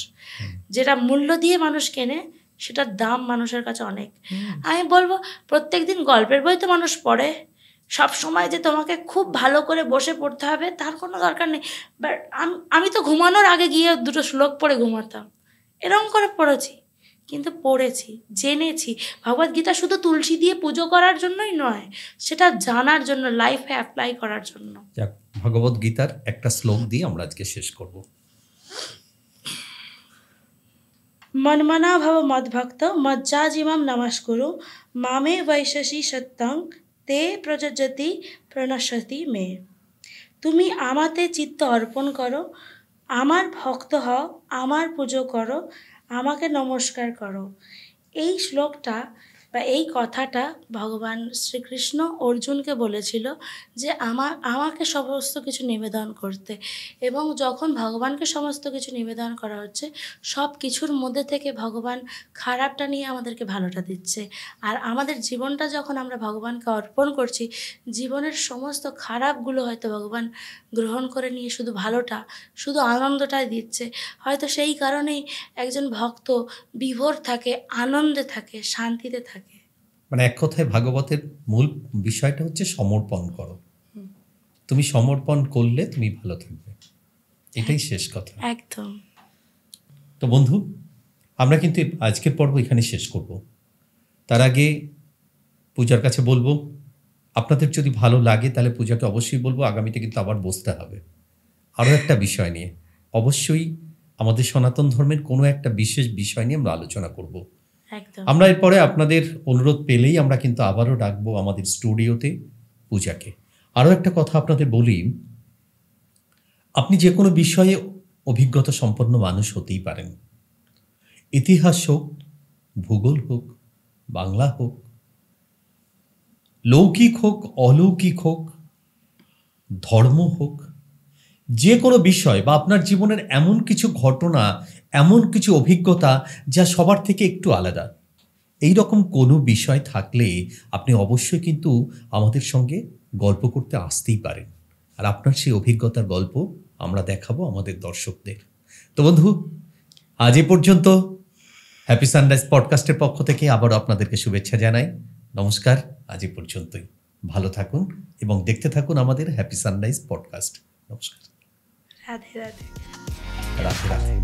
যেটা মূল্য দিয়ে মানুষ কেনে সেটার দাম মানুষের কাছে অনেক। আমি বলবো প্রত্যেক দিন গল্পের বই তো মানুষ পড়ে, সব সময় যে তোমাকে খুব ভালো করে বসে পড়তে হবে তার কোনো দরকার নেই। বাট আমি তো ঘুমানোর আগে গিয়ে 2টো শ্লোক পড়ে ঘুমাতাম, এরকম করে পড়েছি, কিন্তু পড়েছি, জেনেছি। ভগবদ্গীতা শুধু তুলসী দিয়ে পুজো করার জন্যই নয়, সেটা জানার জন্য, লাইফে অ্যাপ্লাই করার জন্য। যাক, ভগবত গীতার একটা শ্লোক দিয়ে আমরা আজকে শেষ করব। মন্মনা ভব মদ্ভক্ত মজ্জাজিমাম নমস্কুরু মামে বৈশসী সত্যং তে প্রযোজ্যতি প্রণশ্যতি মে। তুমি আমাতে চিত্ত অর্পণ করো, আমার ভক্ত হও, আমার পুজো করো, আমাকে নমস্কার করো। এই শ্লোকটা বা এই কথাটা ভগবান শ্রীকৃষ্ণ অর্জুনকে বলেছিল যে আমাকে সমস্ত কিছু নিবেদন করতে। এবং যখন ভগবানকে সমস্ত কিছু নিবেদন করা হচ্ছে, সব কিছুর মধ্যে থেকে ভগবান খারাপটা নিয়ে আমাদেরকে ভালোটা দিচ্ছে। আর আমাদের জীবনটা যখন আমরা ভগবানকে অর্পণ করছি, জীবনের সমস্ত খারাপগুলো হয়তো ভগবান গ্রহণ করে নিয়ে শুধু ভালোটা, শুধু আনন্দটাই দিচ্ছে। হয়তো সেই কারণেই একজন ভক্ত বিভোর থাকে, আনন্দে থাকে, শান্তিতে থাকে। মানে এক কথায় ভাগবতের মূল বিষয়টা হচ্ছে সমর্পণ করো। তুমি সমর্পণ করলে তুমি ভালো থাকবে, এটাই শেষ কথা। একদম। তো বন্ধু, আমরা কিন্তু আজকের পর্ব এখানে শেষ করব। তার আগে পূজার কাছে বলবো, আপনাদের যদি ভালো লাগে তাহলে পূজাকে অবশ্যই বলবো আগামীতে কিন্তু আবার বসতে হবে আরও একটা বিষয় নিয়ে। অবশ্যই আমাদের সনাতন ধর্মের কোনো একটা বিশেষ বিষয় নিয়ে আমরা আলোচনা করব। একদম। আমরা এরপরে আপনাদের অনুরোধ পেলেই আমরা কিন্তু আবারও ডাকবো আমাদের স্টুডিওতে পূজাকে। আরও একটা কথা আপনাদের বলি, আপনি যে কোনো বিষয়ে অভিজ্ঞতা সম্পন্ন মানুষ হতেই পারেন। ইতিহাস হোক, ভূগোল হোক, বাংলা হোক, লৌকিক হোক, অলৌকিক হোক, ধর্ম হোক, যে কোনো বিষয় বা আপনার জীবনের এমন কিছু ঘটনা, এমন কিছু অভিজ্ঞতা যা সবার থেকে একটু আলাদা, এই রকম কোনো বিষয় থাকলে আপনি অবশ্যই কিন্তু আমাদের সঙ্গে গল্প করতে আসতেই পারেন। আর আপনার সেই অভিজ্ঞতার গল্প আমরা দেখাবো আমাদের দর্শকদের। তো বন্ধু, আজ এ পর্যন্ত। হ্যাপি সানরাইজ পডকাস্টের পক্ষ থেকে আবারও আপনাদেরকে শুভেচ্ছা জানাই। নমস্কার, আজ এ পর্যন্তই। ভালো থাকুন এবং দেখতে থাকুন আমাদের হ্যাপি সানরাইজ পডকাস্ট। নমস্কার। রাধে রাধে। রাধে রাধে।